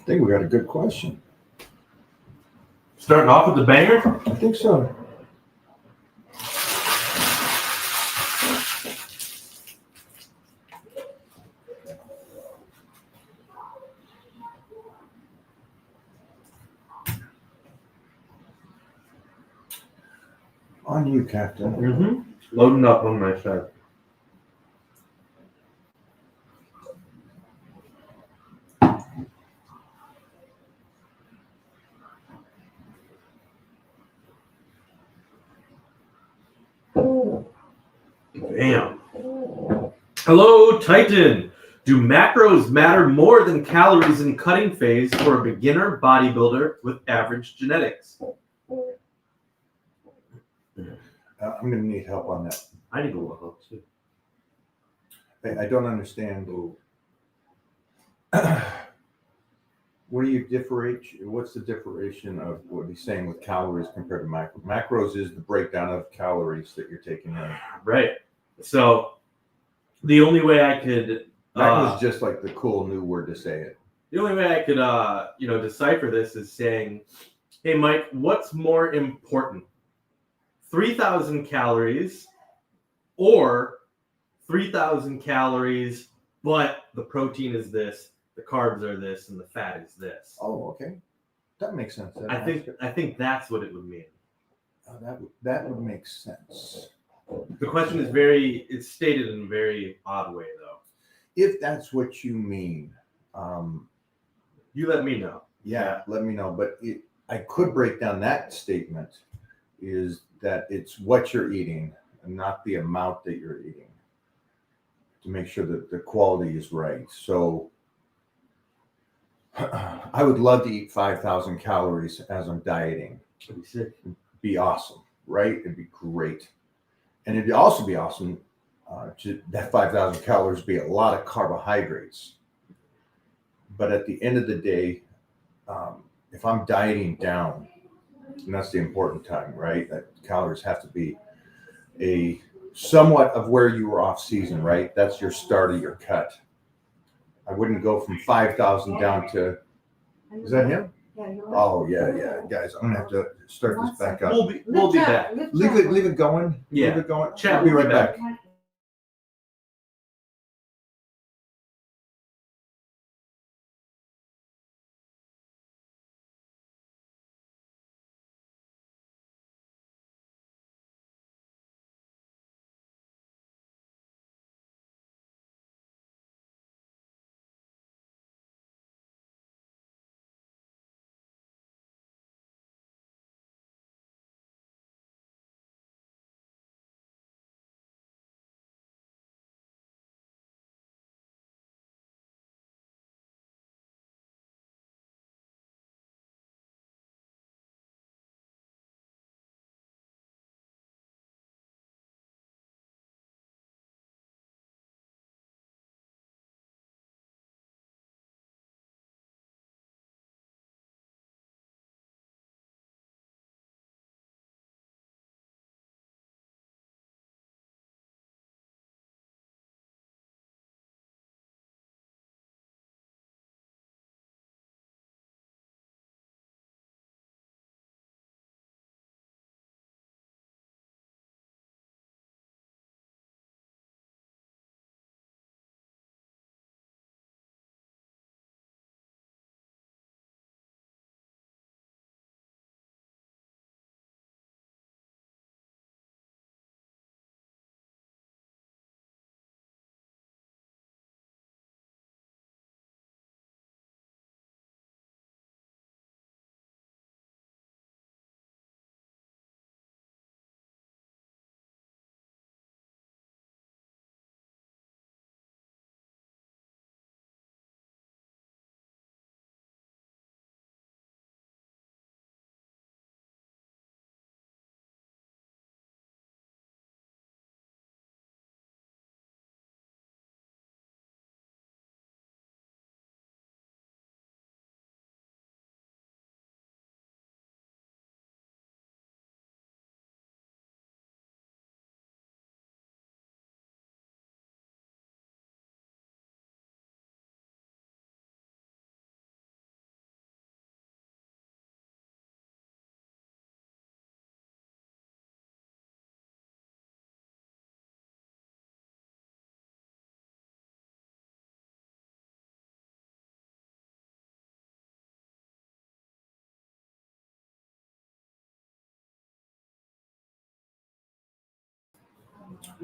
I think we got a good question. Starting off with the banger. I think so. On you, Captain. Mm-hmm. Loading up on my side. Damn. Hello, Titan. Do macros matter more than calories in cutting phase for a beginner bodybuilder with average genetics? I'm going to need help on that. I need a little help too. I don't understand. What do you differentiate? What's the differentiation of what he's saying with calories compared to macros? Macros is the breakdown of calories that you're taking in. Right. So the only way I could That was just like the cool new word to say it. The only way I could decipher this is saying, hey Mike, what's more important? 3,000 calories or 3,000 calories, but the protein is this, the carbs are this, and the fat is this. Oh, okay. That makes sense. I think that's what it would mean. That would make sense. The question is it's stated in a very odd way though. If that's what you mean, you let me know. Yeah, let me know. But I could break down that statement is that it's what you're eating and not the amount that you're eating to make sure that the quality is right. So I would love to eat 5,000 calories as I'm dieting. That'd be sick. It'd be awesome, right? It'd be great. And it'd also be awesome that 5,000 calories be a lot of carbohydrates. But at the end of the day, if I'm dieting down, and that's the important time, right? That calories have to be a somewhat of where you were off season, right? That's your start of your cut. I wouldn't go from 5,000 down to, is that him? Oh, yeah. Guys, I'm going to have to start this back up. We'll be back. Leave it going. Yeah. Leave it going. Chat, I'll be right back.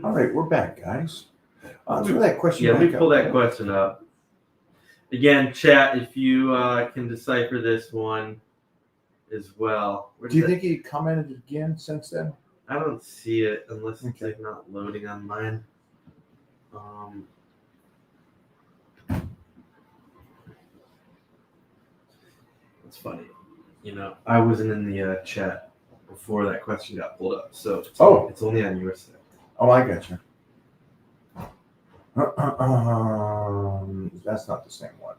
All right, we're back, guys. Throw that question. Yeah, let me back pull up. that question up. Again, chat, if you can decipher this one as well. Where Do you did think he commented again since then? I don't see it unless it's Okay. like not loading on mine. It's funny. I wasn't in the chat before that question got pulled up, so it's only on your side. Oh, I got you. That's not the same one.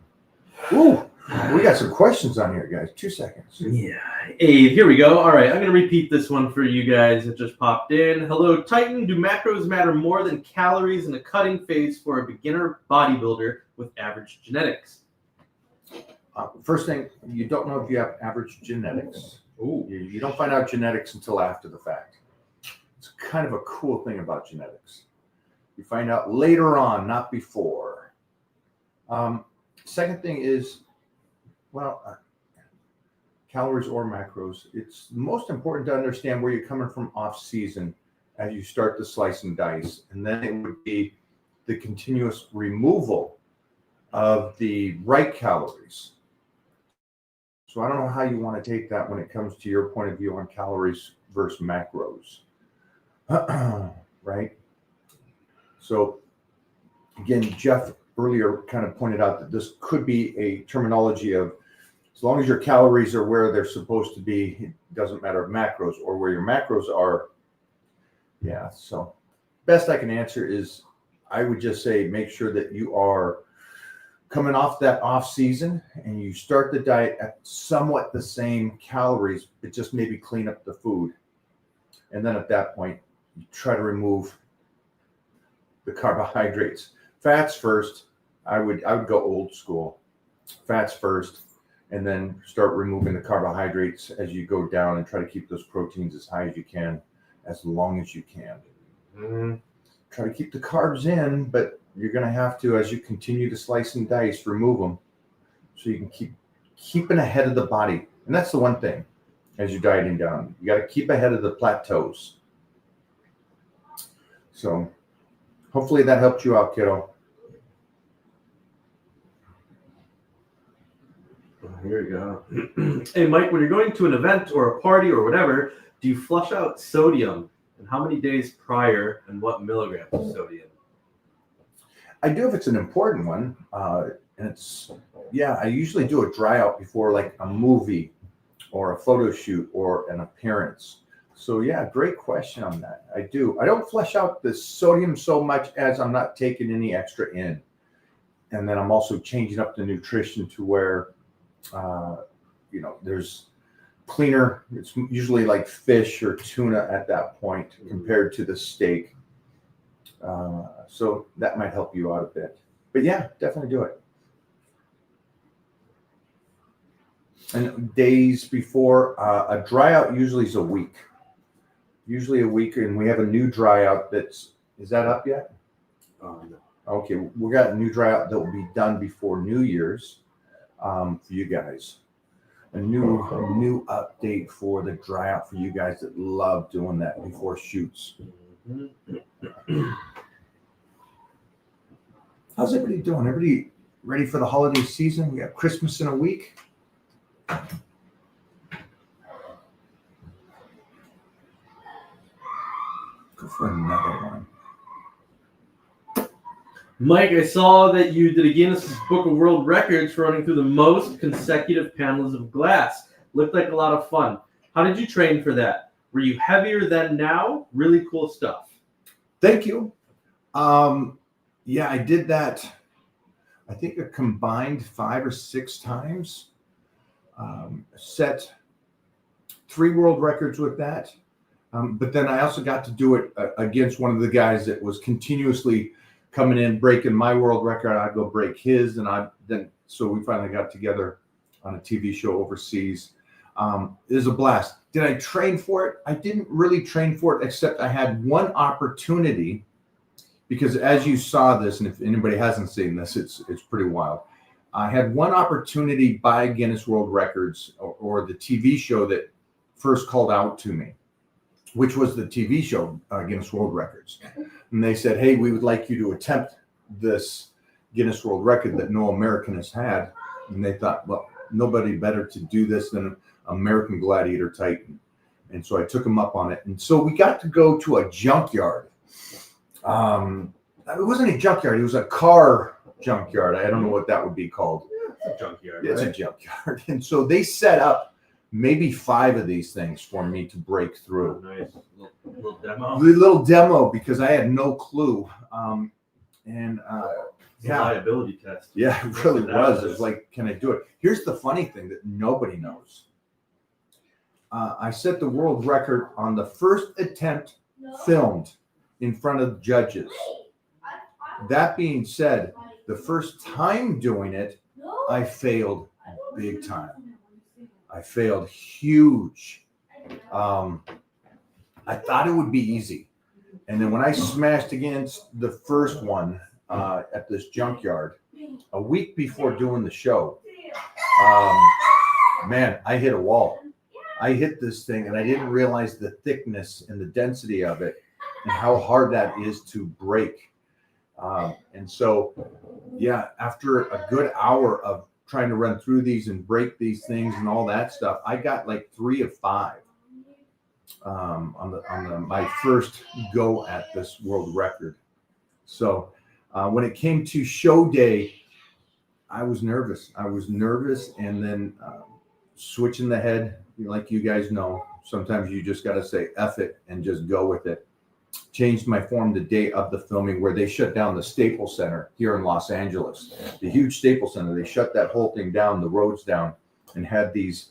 Ooh, we got some questions on here, guys. 2 seconds. Yeah. Hey, here we go. All right, I'm going to repeat this one for you guys that just popped in. Hello, Titan. Do macros matter more than calories in the cutting phase for a beginner bodybuilder with average genetics? First thing, you don't know if you have average genetics. Ooh. You don't find out genetics until after the fact. It's kind of a cool thing about genetics. You find out later on, not before. Second thing is, calories or macros. It's most important to understand where you're coming from off season as you start to slice and dice. And then it would be the continuous removal of the right calories. So I don't know how you want to take that when it comes to your point of view on calories versus macros. Right? So again, Jeff earlier kind of pointed out that this could be a terminology of as long as your calories are where they're supposed to be, it doesn't matter if macros or where your macros are. Yeah, so best I can answer is I would just say make sure that you are coming off that off season and you start the diet at somewhat the same calories, but just maybe clean up the food. And then at that point, you try to remove the carbohydrates. Fats first. I would go old school. Fats first, and then start removing the carbohydrates as you go down and try to keep those proteins as high as you can, as long as you can. Try to keep the carbs in, but you're going to have to, as you continue to slice and dice, remove them so you can keep keeping ahead of the body. And that's the one thing as you're dieting down. You got to keep ahead of the plateaus. So hopefully that helped you out, kiddo. Here we go. Hey, Mike, when you're going to an event or a party or whatever, do you flush out sodium? And how many days prior and what milligrams of sodium? I do if it's an important one. And it's, I usually do a dry out before like a movie or a photo shoot or an appearance. So great question on that. I do. I don't flush out the sodium so much as I'm not taking any extra in. And then I'm also changing up the nutrition to where, there's cleaner. It's usually like fish or tuna at that point compared to the steak. So that might help you out a bit. But definitely do it. And days before a dry out usually is a week. Usually a week, and we have a new dry out is that up yet? No. Okay, we got a new dry out that will be done before New Year's for you guys. A new update for the dry out for you guys that love doing that before shoots. How's everybody doing? Everybody ready for the holiday season? We have Christmas in a week. Go for another one. Mike, I saw that you did a Guinness Book of World Records for running through the most consecutive panels of glass. Looked like a lot of fun. How did you train for that? Were you heavier than now? Really cool stuff. Thank you. I did that. I think a combined 5 or 6 times. Set 3 world records with that. But then I also got to do it against one of the guys that was continuously coming in, breaking my world record. I'd go break his, and so we finally got together on a TV show overseas. It was a blast. Did I train for it? I didn't really train for it, except I had one opportunity, because as you saw this, and if anybody hasn't seen this, it's pretty wild. I had one opportunity by Guinness World Records or the TV show that first called out to me which was the TV show Guinness World Records. And they said, hey, we would like you to attempt this Guinness World Record that no American has had. And they thought, well, nobody better to do this than American Gladiator Titan. And so I took him up on it. And so we got to go to a junkyard. It wasn't a junkyard. It was a car junkyard. I don't know what that would be called. It's a junkyard. It's right? a junkyard. And so they set up maybe 5 of these things for me to break through. Nice little demo. The little demo, because I had no clue. It's a liability test. Yeah, it really was. It was like, can I do it? Here's the funny thing that nobody knows. I set the world record on the first attempt filmed in front of judges. That being said, the first time doing it, I failed big time. I failed huge. I thought it would be easy. And then when I smashed against the first one at this junkyard, a week before doing the show, man, I hit a wall. I hit this thing and I didn't realize the thickness and the density of it and how hard that is to break. And so, yeah, after a good hour of trying to run through these and break these things and all that stuff, I got like 3 of 5 on my first go at this world record. So when it came to show day, I was nervous. And then switching the head, like you guys know, sometimes you just got to say F it and just go with it. Changed my form the day of the filming, where they shut down the Staples Center here in Los Angeles, the huge Staples Center. They shut that whole thing down, the roads down, and had these.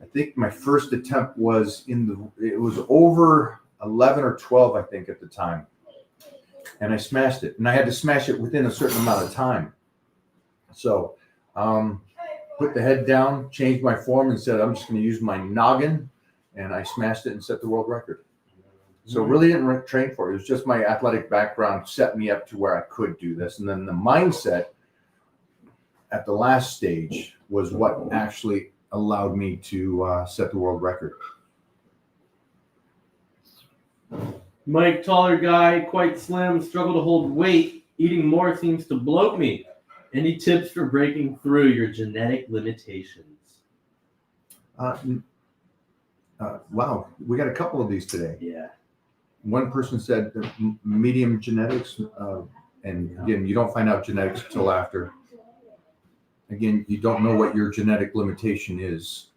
I think my first attempt was it was over 11 or 12, I think, at the time. And I smashed it, and I had to smash it within a certain amount of time. So, put the head down, changed my form, and said, I'm just going to use my noggin, and I smashed it and set the world record. So really didn't train for it. It was just my athletic background set me up to where I could do this. And then the mindset at the last stage was what actually allowed me to set the world record. Mike, taller guy, quite slim, struggle to hold weight. Eating more seems to bloat me. Any tips for breaking through your genetic limitations? Wow, we got a couple of these today. Yeah. One person said medium genetics, and again, you don't find out genetics until after. Again, you don't know what your genetic limitation is.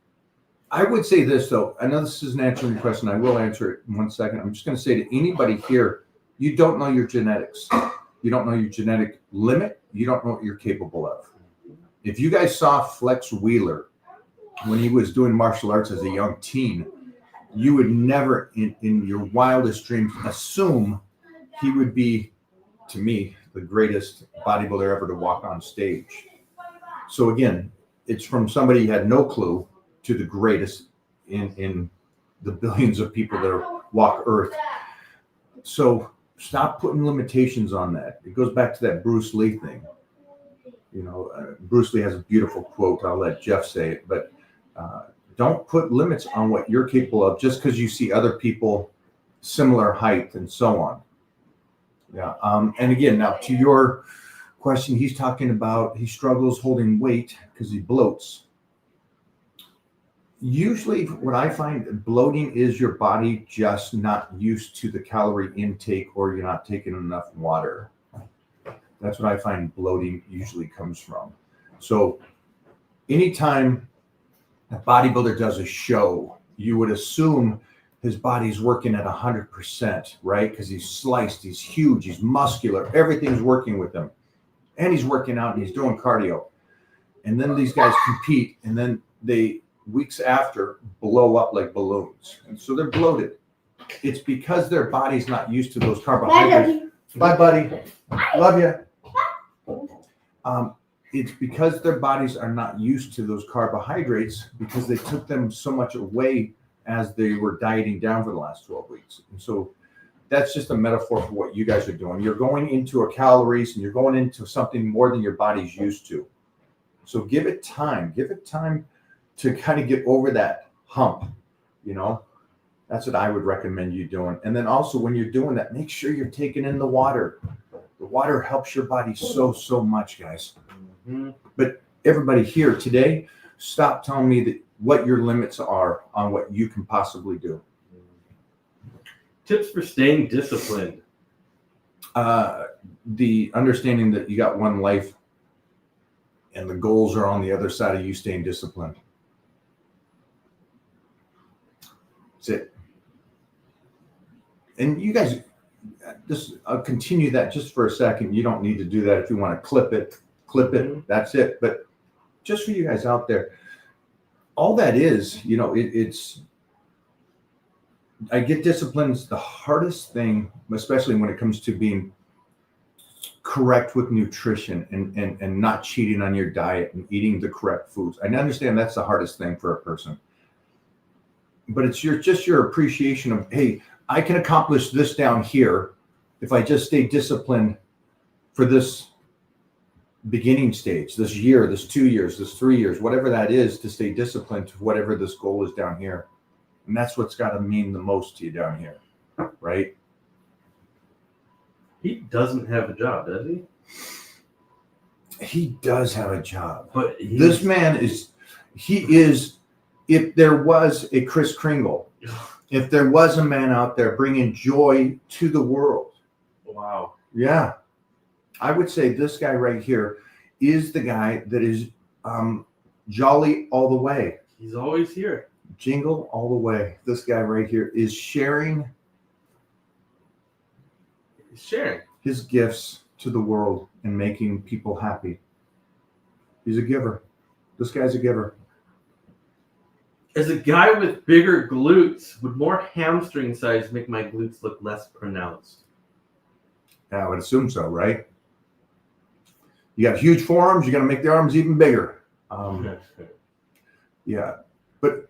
I would say this, though. I know this is an answering question. I will answer it in 1 second. I'm just going to say to anybody here, you don't know your genetics. You don't know your genetic limit. You don't know what you're capable of. If you guys saw Flex Wheeler when he was doing martial arts as a young teen, you would never in your wildest dreams assume he would be, to me, the greatest bodybuilder ever to walk on stage. So again, it's from somebody who had no clue to the greatest in the billions of people that walk Earth. So stop putting limitations on that. It goes back to that Bruce Lee thing. You know, Bruce Lee has a beautiful quote. I'll let Jeff say it, but don't put limits on what you're capable of just because you see other people similar height and so on. Yeah. And again, now to your question, he's talking about he struggles holding weight because he bloats. Usually what I find, bloating is your body just not used to the calorie intake, or you're not taking enough water. That's what I find bloating usually comes from. So anytime a bodybuilder does a show, you would assume his body's working at 100%, right? Because he's sliced, he's huge, he's muscular, everything's working with him. And he's working out and he's doing cardio. And then these guys compete, and then they, weeks after, blow up like balloons. And so they're bloated. It's because their body's not used to those carbohydrates. Bye, buddy. Love you. It's because their bodies are not used to those carbohydrates because they took them so much away as they were dieting down for the last 12 weeks. And so that's just a metaphor for what you guys are doing. You're going into a calories and you're going into something more than your body's used to. So give it time. Give it time to kind of get over that hump, you know. That's what I would recommend you doing. And then also when you're doing that, make sure you're taking in the water. The water helps your body so much, guys. Mm-hmm. But everybody here today, stop telling me that what your limits are on what you can possibly do. Tips for staying disciplined. The understanding that you got one life and the goals are on the other side of you staying disciplined. That's it. And you guys, just I'll continue that just for a second. You don't need to do that. If you want to clip it, that's it. But just for you guys out there, all that is, it's I get discipline's the hardest thing, especially when it comes to being correct with nutrition and not cheating on your diet and eating the correct foods. I understand that's the hardest thing for a person. But it's your appreciation of, hey, I can accomplish this down here if I just stay disciplined for this beginning stage, this year, this 2 years, this 3 years, whatever that is, to stay disciplined to whatever this goal is down here. And that's what's got to mean the most to you down here, right? He doesn't have a job, does he? He does have a job. But This man is, if there was a Kris Kringle, if there was a man out there bringing joy to the world. Wow. Yeah. I would say this guy right here is the guy that is jolly all the way. He's always here. Jingle all the way. This guy right here is sharing He's sharing his gifts to the world and making people happy. He's a giver. This guy's a giver. As a guy with bigger glutes, would more hamstring size make my glutes look less pronounced? I would assume so, right? You got huge forearms, you got to make the arms even bigger. Yeah. But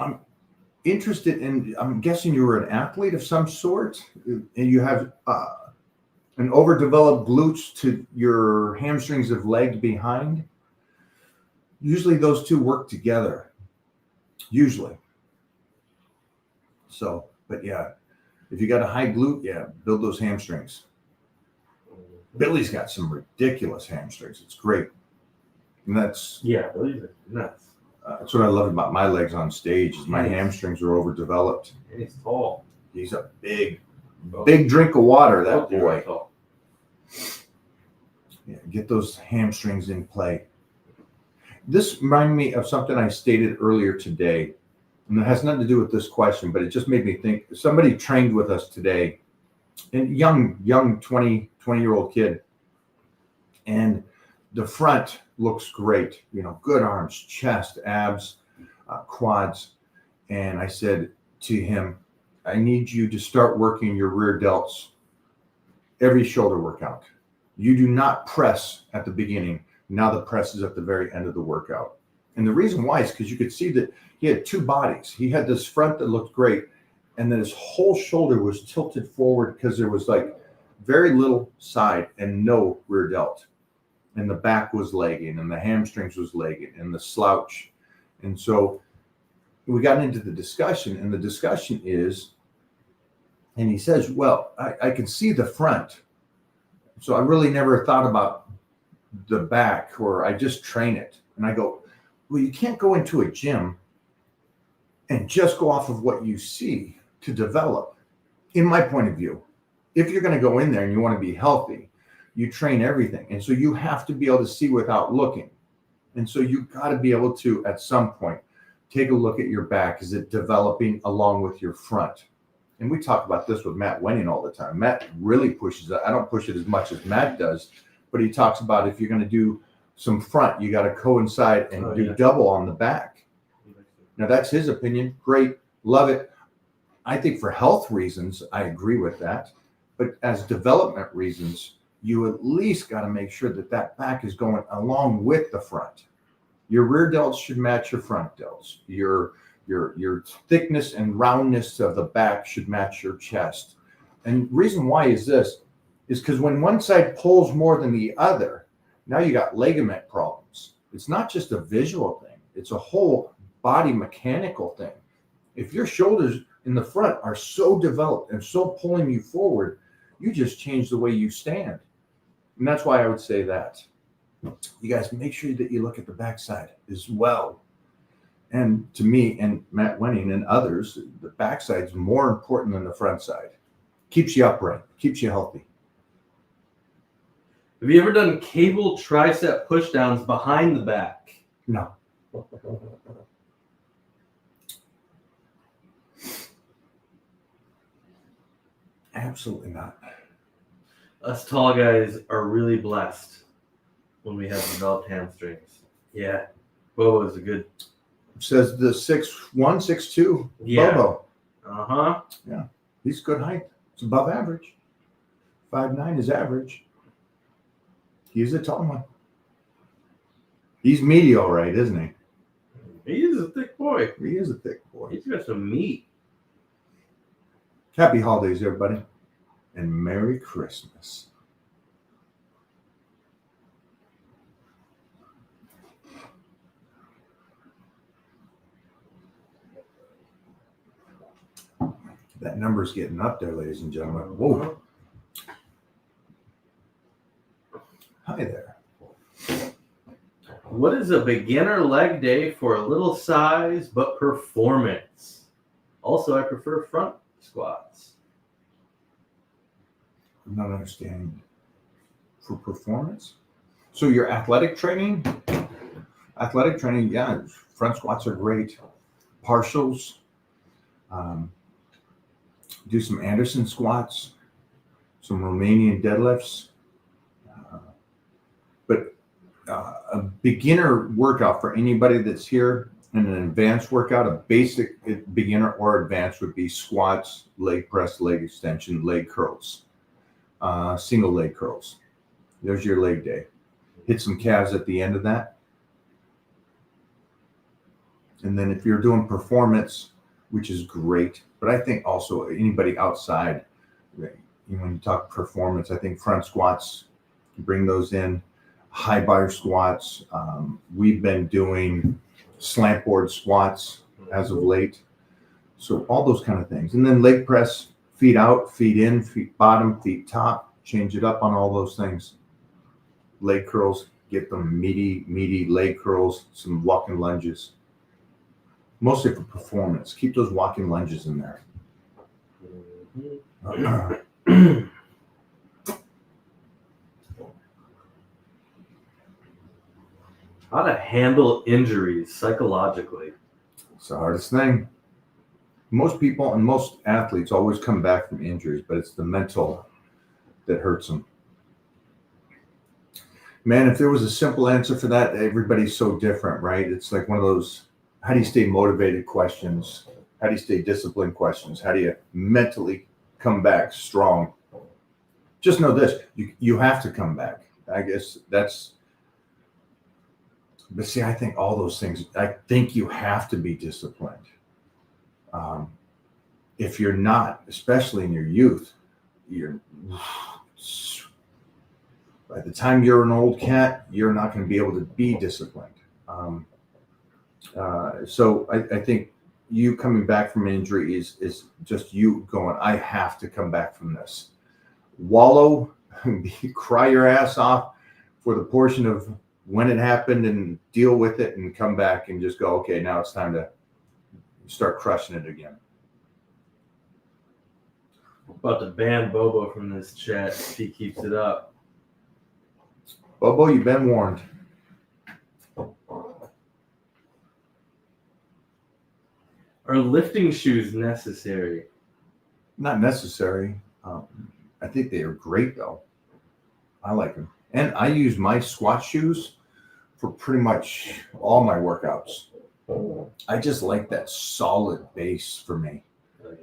I'm interested in, I'm guessing you were an athlete of some sort and you have an overdeveloped glutes to your hamstrings have lagged behind. Usually those two work together. Usually. So, but yeah, if you got a high glute, yeah, build those hamstrings. Billy's got some ridiculous hamstrings. It's great. And that's Billy's are nuts. that's what I love about my legs on stage is my hamstrings are overdeveloped. And he's tall. He's a big drink of water, that boy. Tall. Yeah, get those hamstrings in play. This reminded me of something I stated earlier today, and it has nothing to do with this question, but it just made me think. Somebody trained with us today, and young 20-year-old kid, and the front looks great. Good arms, chest, abs, quads. And I said to him, I need you to start working your rear delts every shoulder workout. You do not press at the beginning. Now the press is at the very end of the workout. And the reason why is because you could see that he had two bodies. He had this front that looked great, and then his whole shoulder was tilted forward because there was like very little side and no rear delt. And the back was lagging, and the hamstrings was lagging, and the slouch. And so we got into the discussion, and the discussion is, and he says, well, I can see the front. So I really never thought about the back, or I just train it. And I go, well, you can't go into a gym and just go off of what you see to develop. In my point of view, if you're going to go in there and you want to be healthy, you train everything. And so you have to be able to see without looking. And so you've got to be able to, at some point, take a look at your back. Is it developing along with your front? And we talk about this with Matt Wenning all the time. Matt really pushes it. I don't push it as much as Matt does, but he talks about if you're going to do some front, you got to coincide and do double on the back. Now, that's his opinion. Great. Love it. I think for health reasons, I agree with that. But as development reasons, you at least got to make sure that that back is going along with the front. Your rear delts should match your front delts. Your thickness and roundness of the back should match your chest. And reason why is this is because when one side pulls more than the other, now you got ligament problems. It's not just a visual thing. It's a whole body mechanical thing. If your shoulders in the front are so developed and so pulling you forward, you just change the way you stand. And that's why I would say that. You guys make sure that you look at the backside as well. And to me and Matt Wenning and others, the backside is more important than the front side. Keeps you upright, keeps you healthy. Have you ever done cable tricep pushdowns behind the back? No. Absolutely not. Us tall guys are really blessed when we have developed hamstrings. Yeah. Bobo is a good. Says the 6'1", 6'2", Yeah. Bobo. Uh-huh. He's good height. It's above average. 5'9" is average. He's a tall one. He's meaty, all right, isn't he? He is a thick boy. He is a thick boy. He's got some meat. Happy holidays, everybody, and Merry Christmas. That number's getting up there, ladies and gentlemen. Whoa. Hi there. What is a beginner leg day for a little size but performance? Also, I prefer front squats. I'm not understanding. For performance? So your athletic training? Athletic training, yeah, front squats are great. Partials. Do some Anderson squats, some Romanian deadlifts. But a beginner workout for anybody that's here, and an advanced workout, a basic beginner or advanced would be squats, leg press, leg extension, leg curls, single leg curls. There's your leg day. Hit some calves at the end of that. And then if you're doing performance, which is great, but I think also anybody outside, when you talk performance, I think front squats, bring those in. High bar squats. We've been doing slant board squats as of late. So all those kind of things. And then leg press, feet out, feet in, feet bottom, feet top. Change it up on all those things. Leg curls, get them meaty leg curls, some walking lunges. Mostly for performance. Keep those walking lunges in there. How to handle injuries psychologically. It's the hardest thing. Most people and most athletes always come back from injuries, but it's the mental that hurts them. Man, if there was a simple answer for that, everybody's so different, right? It's like one of those, how do you stay motivated questions? How do you stay disciplined questions? How do you mentally come back strong? Just know this, you have to come back. I guess that's, but see, I think all those things, I think you have to be disciplined. If you're not, especially in your youth, by the time you're an old cat, you're not going to be able to be disciplined. So I think you coming back from injury is just you going, I have to come back from this. Wallow, cry your ass off for the portion of when it happened and deal with it and come back and just go, okay, now it's time to start crushing it again. About to ban Bobo from this chat if he keeps it up. Bobo, you've been warned. Are lifting shoes necessary? Not necessary. I think they are great, though. I like them. And I use my squat shoes for pretty much all my workouts. I just like that solid base for me. Oh,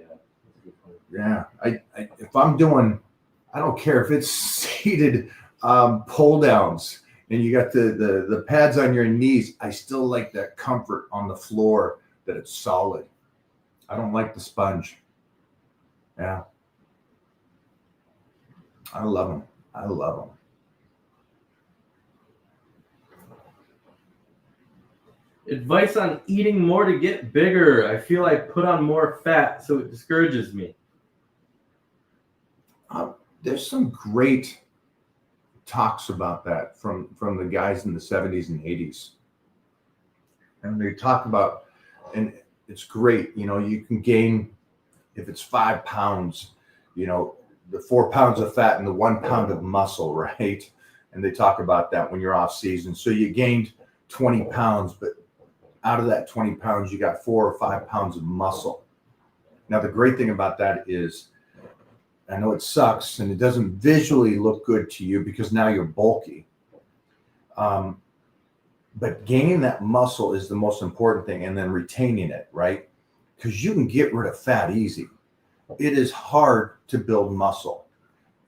yeah. Yeah. If I'm doing, I don't care if it's seated pull downs and you got the pads on your knees, I still like that comfort on the floor that it's solid. I don't like the sponge. Yeah. I love them. I love them. Advice on eating more to get bigger. I feel I put on more fat, so it discourages me. There's some great talks about that from the guys in the 70s and 80s. And they talk about, and it's great, you can gain, if it's 5 pounds, the 4 pounds of fat and the 1 pound of muscle, right? And they talk about that when you're off season. So you gained 20 pounds, but out of that 20 pounds, you got 4 or 5 pounds of muscle. Now, the great thing about that is, I know it sucks and it doesn't visually look good to you because now you're bulky. But gaining that muscle is the most important thing, and then retaining it, right? Because you can get rid of fat easy. It is hard to build muscle.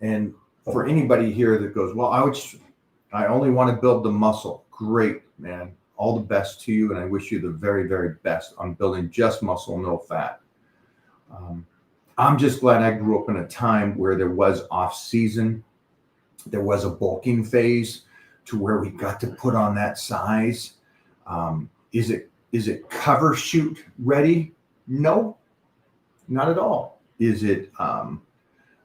And for anybody here that goes, well, I only want to build the muscle. Great, man. All the best to you. And I wish you the very, very best on building just muscle, no fat. I'm just glad I grew up in a time where there was off season. There was a bulking phase to where we got to put on that size. Is it cover shoot ready? No, not at all. Is it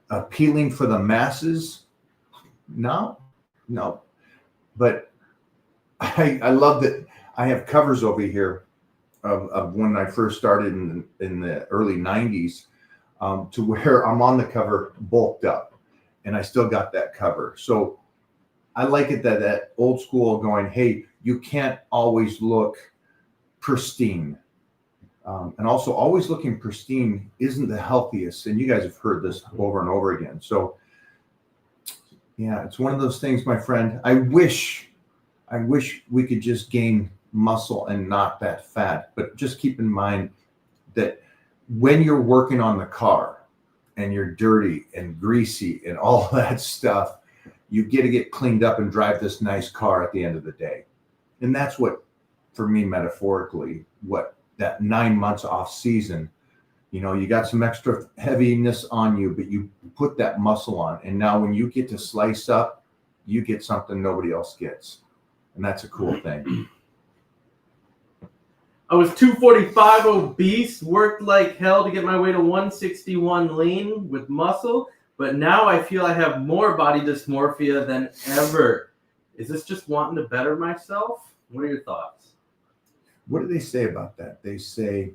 appealing for the masses? No. But I love that I have covers over here of when I first started in the early 90s, to where I'm on the cover bulked up, and I still got that cover. So I like it that old school going, hey, you can't always look pristine. And also always looking pristine isn't the healthiest. And you guys have heard this over and over again. So yeah, it's one of those things, my friend. I wish we could just gain muscle and not that fat, but just keep in mind that when you're working on the car and you're dirty and greasy and all that stuff, you get to get cleaned up and drive this nice car at the end of the day. And that's what, for me, metaphorically, what that 9 months off season, you got some extra heaviness on you, but you put that muscle on. And now when you get to slice up, you get something nobody else gets. And that's a cool thing. I was 245 obese, worked like hell to get my way to 161 lean with muscle, but now I feel I have more body dysmorphia than ever. Is this just wanting to better myself? What are your thoughts? What do they say about that? They say,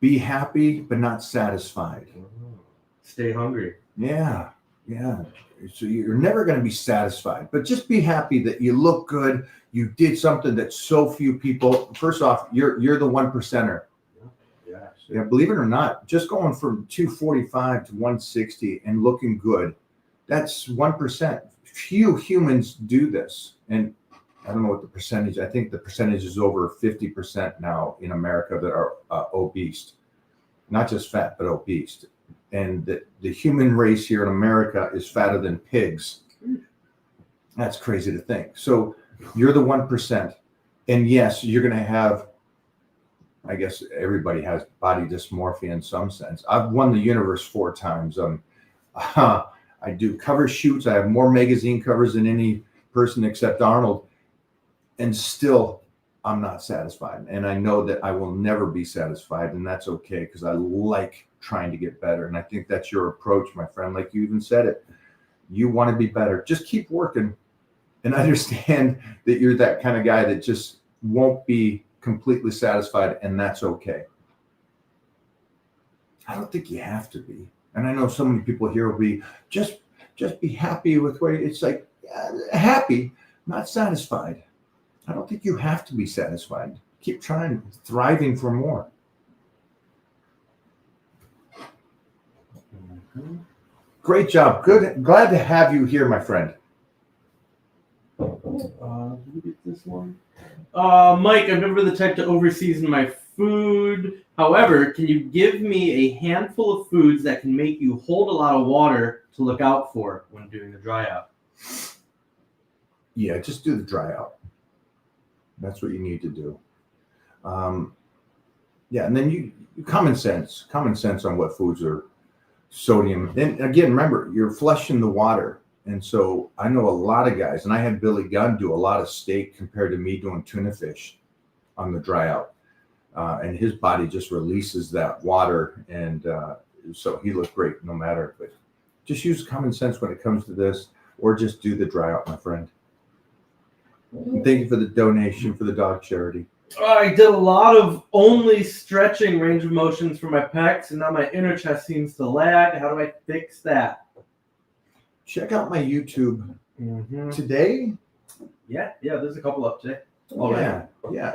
be happy, but not satisfied. Stay hungry. Yeah. So you're never going to be satisfied, but just be happy that you look good. You did something that so few people. First off, you're the 1%er. Yeah, believe it or not, just going from 245 to 160 and looking good, that's 1%. Few humans do this, and I don't know what the percentage. I think the percentage is over 50% now in America that are obese, not just fat, but obese. And the human race here in America is fatter than pigs. That's crazy to think. So you're the 1%. And yes, you're going to have, I guess everybody has body dysmorphia in some sense. I've won the universe 4 times. I do cover shoots. I have more magazine covers than any person except Arnold. And still, I'm not satisfied. And I know that I will never be satisfied. And that's okay, because I like trying to get better. And I think that's your approach, my friend. Like you even said it, you want to be better. Just keep working and understand that you're that kind of guy that just won't be completely satisfied, and that's okay. I don't think you have to be. And I know so many people here will be just be happy with where it's like happy, not satisfied. I don't think you have to be satisfied. Keep trying, thriving for more. Great job. Good. Glad to have you here, my friend. Let me get this one. Mike, I'm never the type to overseason my food. However, can you give me a handful of foods that can make you hold a lot of water to look out for when doing the dry out? Yeah, just do the dry out. That's what you need to do. Yeah, and then you common sense on what foods are sodium. And again, remember, you're flushing the water. And so I know a lot of guys, and I had Billy Gunn do a lot of steak compared to me doing tuna fish on the dry out. And his body just releases that water. And so he looked great no matter. But just use common sense when it comes to this, or just do the dry out, my friend. And thank you for the donation for the dog charity. I did a lot of only stretching range of motions for my pecs, and now my inner chest seems to lag. How do I fix that? Check out my YouTube today. Yeah, there's a couple up today. Yeah.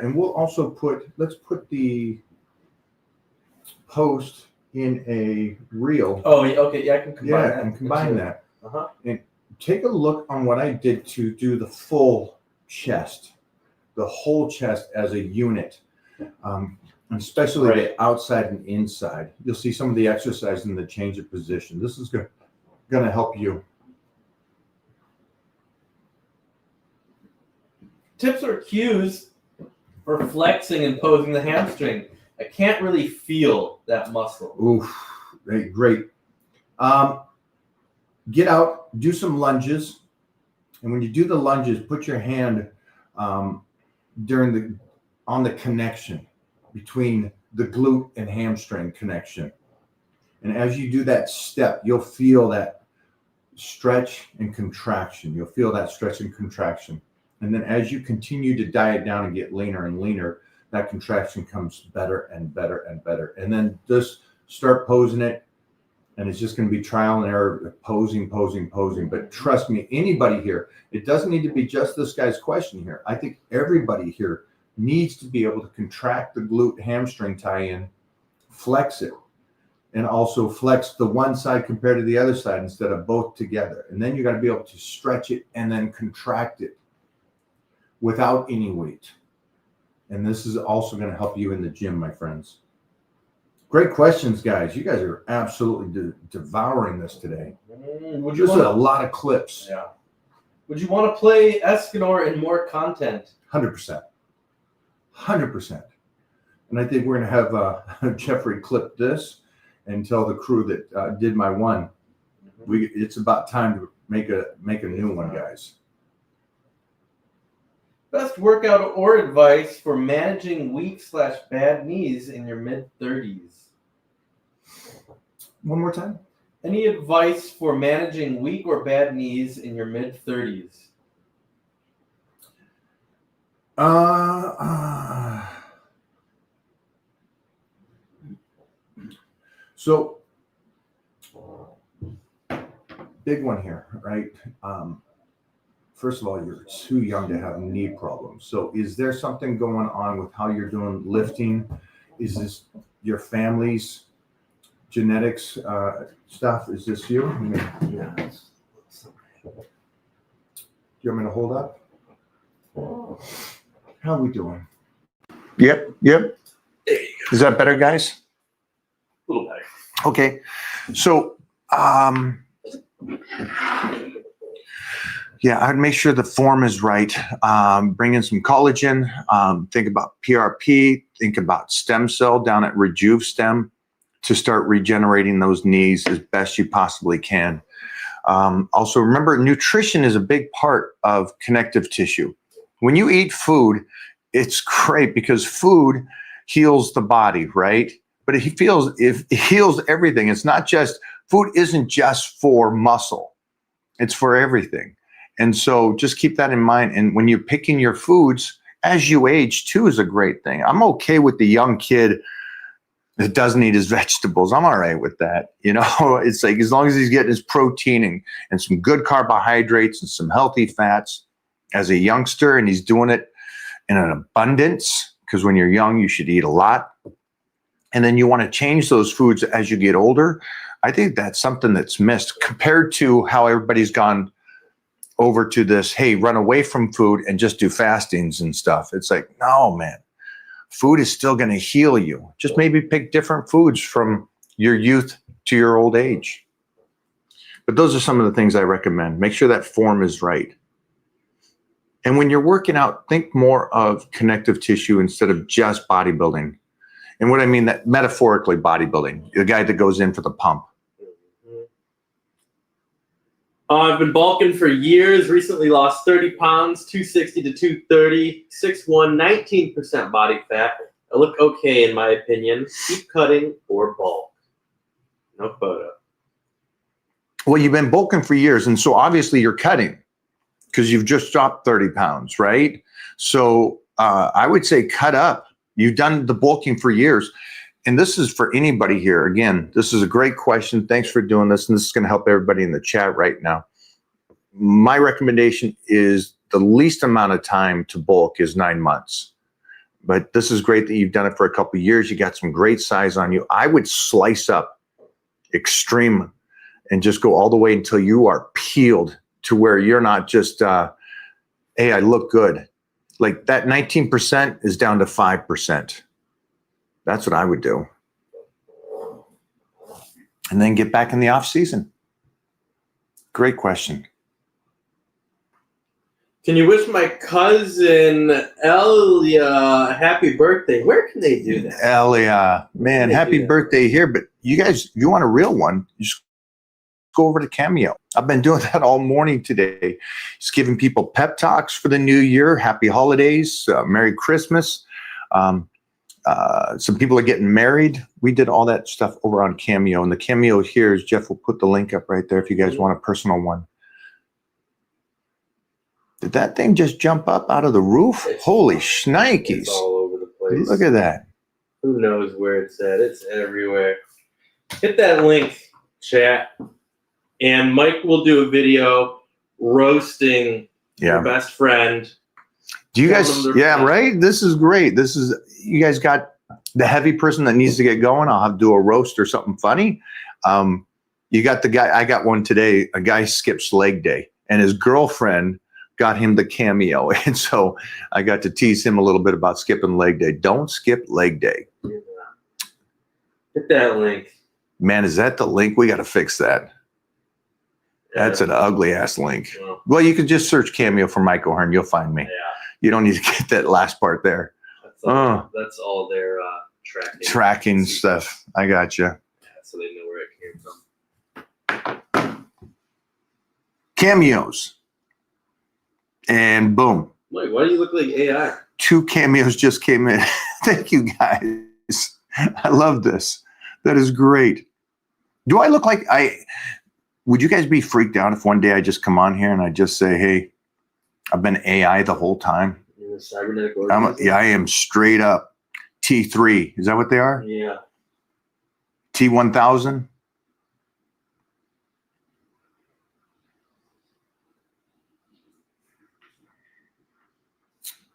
And we'll also let's put the post in a reel. Oh, yeah, okay, yeah, I can combine that. And combine that. Uh-huh. And take a look on what I did to do the full chest, the whole chest as a unit, especially the outside and inside. You'll see some of the exercise in the change of position. This is going to help you. Tips or cues for flexing and posing the hamstring. I can't really feel that muscle. Oof, great. Get out, do some lunges. And when you do the lunges, put your hand on the connection between the glute and hamstring connection. And as you do that step, you'll feel that stretch and contraction. You'll feel that stretch and contraction. And then as you continue to diet down and get leaner and leaner, that contraction comes better and better and better. And then just start posing it. And it's just going to be trial and error, posing. But trust me, anybody here, it doesn't need to be just this guy's question here. I think everybody here needs to be able to contract the glute hamstring tie-in, flex it, and also flex the one side compared to the other side instead of both together. And then you got to be able to stretch it and then contract it without any weight. And this is also going to help you in the gym, my friends. Great questions, guys. You guys are absolutely devouring this today. This is a lot of clips. Yeah. Would you want to play Escanor in more content? 100%. 100%. And I think we're going to have Jeffrey clip this and tell the crew that did my one. It's about time to make a new one, guys. Best workout or advice for managing weak/bad knees in your mid-30s? One more time. Any advice for managing weak or bad knees in your mid-30s? So, big one here, right? First of all, you're too young to have knee problems. So is there something going on with how you're doing lifting? Is this your family's genetics stuff? Is this you? Yeah. Do you want me to hold up? How are we doing? Yep. Is that better, guys? A little better. Okay. So, yeah, I'd make sure the form is right. Bring in some collagen. Think about PRP. Think about stem cell down at Rejuve Stem to start regenerating those knees as best you possibly can. Also, remember, nutrition is a big part of connective tissue. When you eat food, it's great because food heals the body, right? But it heals everything. It's not just, food isn't just for muscle. It's for everything. And so just keep that in mind. And when you're picking your foods, as you age too is a great thing. I'm okay with the young kid that doesn't eat his vegetables. I'm all right with that. You know, it's like, as long as he's getting his protein and some good carbohydrates and some healthy fats as a youngster, and he's doing it in an abundance, because when you're young, you should eat a lot. And then you want to change those foods as you get older. I think that's something that's missed compared to how everybody's gone over to this, hey, run away from food and just do fastings and stuff. It's like, no, man, food is still going to heal you. Just maybe pick different foods from your youth to your old age. But those are some of the things I recommend. Make sure that form is right. And when you're working out, think more of connective tissue instead of just bodybuilding. And what I mean, that metaphorically bodybuilding, the guy that goes in for the pump. I've been bulking for years. Recently lost 30 pounds, 260 to 230, 6'1", 19% body fat. I look okay in my opinion. Keep cutting or bulk. No photo. Well, you've been bulking for years, and so obviously you're cutting because you've just dropped 30 pounds, right? So I would say cut up. You've done the bulking for years. And this is for anybody here. Again, this is a great question. Thanks for doing this. And this is going to help everybody in the chat right now. My recommendation is the least amount of time to bulk is 9 months. But this is great that you've done it for a couple of years. You got some great size on you. I would slice up extreme and just go all the way until you are peeled to where you're not just, hey, I look good. Like that 19% is down to 5%. That's what I would do. And then get back in the off season. Great question. Can you wish my cousin Elia a happy birthday? Where can they do that? Elia, man, happy birthday here. But you guys, if you want a real one, just go over to Cameo. I've been doing that all morning today. Just giving people pep talks for the new year. Happy holidays. Merry Christmas. Some people are getting married. We did all that stuff over on Cameo. And the Cameo here is, Jeff will put the link up right there if you guys want a personal one. Did that thing just jump up out of the roof? Holy shnikes. It's all over the place. Look at that. Who knows where it's at? It's everywhere. Hit that link, chat. And Mike will do a video roasting your best friend. Do you guys, right? This is great. This is, you guys got the heavy person that needs to get going. I'll have to do a roast or something funny. You got the guy, I got one today, a guy skips leg day, and his girlfriend got him the Cameo. And so I got to tease him a little bit about skipping leg day. Don't skip leg day. Yeah. Hit that link. Man, is that the link? We got to fix that. That's an ugly ass link. Well, you can just search Cameo for Mike O'Hearn. You'll find me. Yeah. You don't need to get that last part there. That's all their tracking stuff. I got you. Yeah, so they know where it came from. Cameos. And boom. Wait, why do you look like AI? 2 cameos just came in. Thank you, guys. I love this. That is great. Do I look like would you guys be freaked out if one day I just come on here and I just say, hey, I've been AI the whole time? You're a cybernetic organism? I am straight up T3. Is that what they are? Yeah. T1000?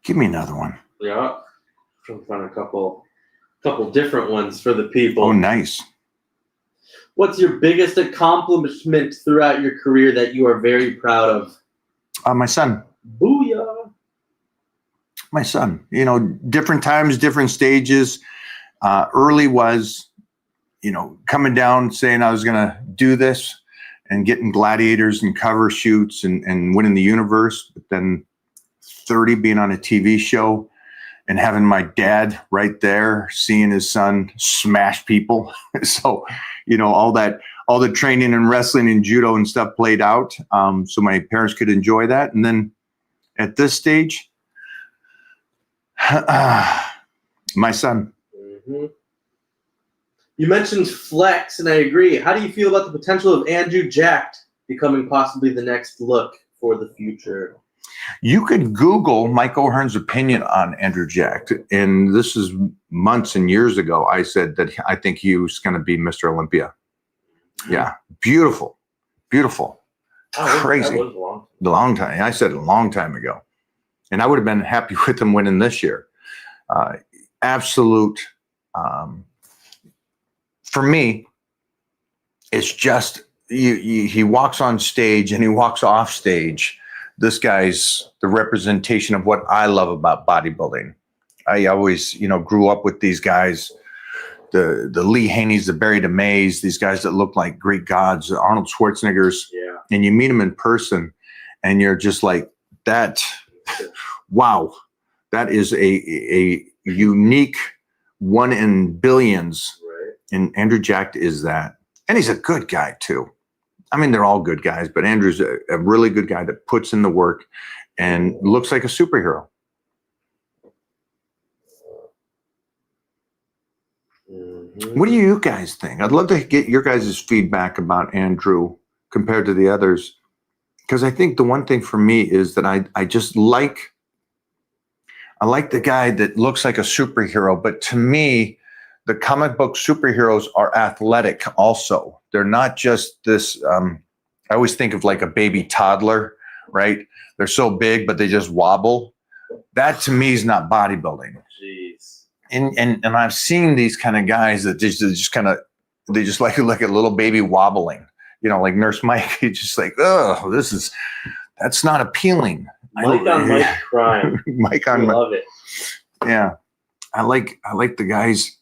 Give me another one. Yeah. I'm trying to find a couple different ones for the people. Oh, nice. What's your biggest accomplishment throughout your career that you are very proud of? My son. Booyah. My son. You know, different times, different stages. Early was, coming down saying I was going to do this and getting gladiators and cover shoots and winning the universe. But then 30 being on a TV show and having my dad right there, seeing his son smash people. So, all the training and wrestling and judo and stuff played out. So my parents could enjoy that. And then at this stage, my son. Mm-hmm. You mentioned flex, and I agree. How do you feel about the potential of Andrew Jacked becoming possibly the next look for the future? You could Google Mike O'Hearn's opinion on Andrew Jacked, and this is months and years ago. I said that I think he was going to be Mr. Olympia. Yeah, beautiful, crazy. That was a long time. I said it a long time ago, and I would have been happy with him winning this year. Absolute. For me, it's just he walks on stage and he walks off stage. This guy's the representation of what I love about bodybuilding. I always, grew up with these guys, the Lee Haneys, the Barry DeMays, these guys that look like Greek gods, Arnold Schwarzeneggers. Yeah. And you meet them in person and you're just like, that, wow, that is a unique one in billions. Right. And Andrew Jacked is that. And he's a good guy too. I mean, they're all good guys, but Andrew's a really good guy that puts in the work and looks like a superhero. What do you guys think? I'd love to get your guys' feedback about Andrew compared to the others. Because I think the one thing for me is that I just like the guy that looks like a superhero, but to me, the comic book superheroes are athletic also. They're not just this, I always think of like a baby toddler, right? They're so big, but they just wobble. That to me is not bodybuilding. Jeez. And I've seen these kind of guys that they just like a little baby wobbling, like Nurse Mike. He's just like, oh, that's not appealing. Mike on Mike crime. Mike on Love it. Yeah. I like the guys,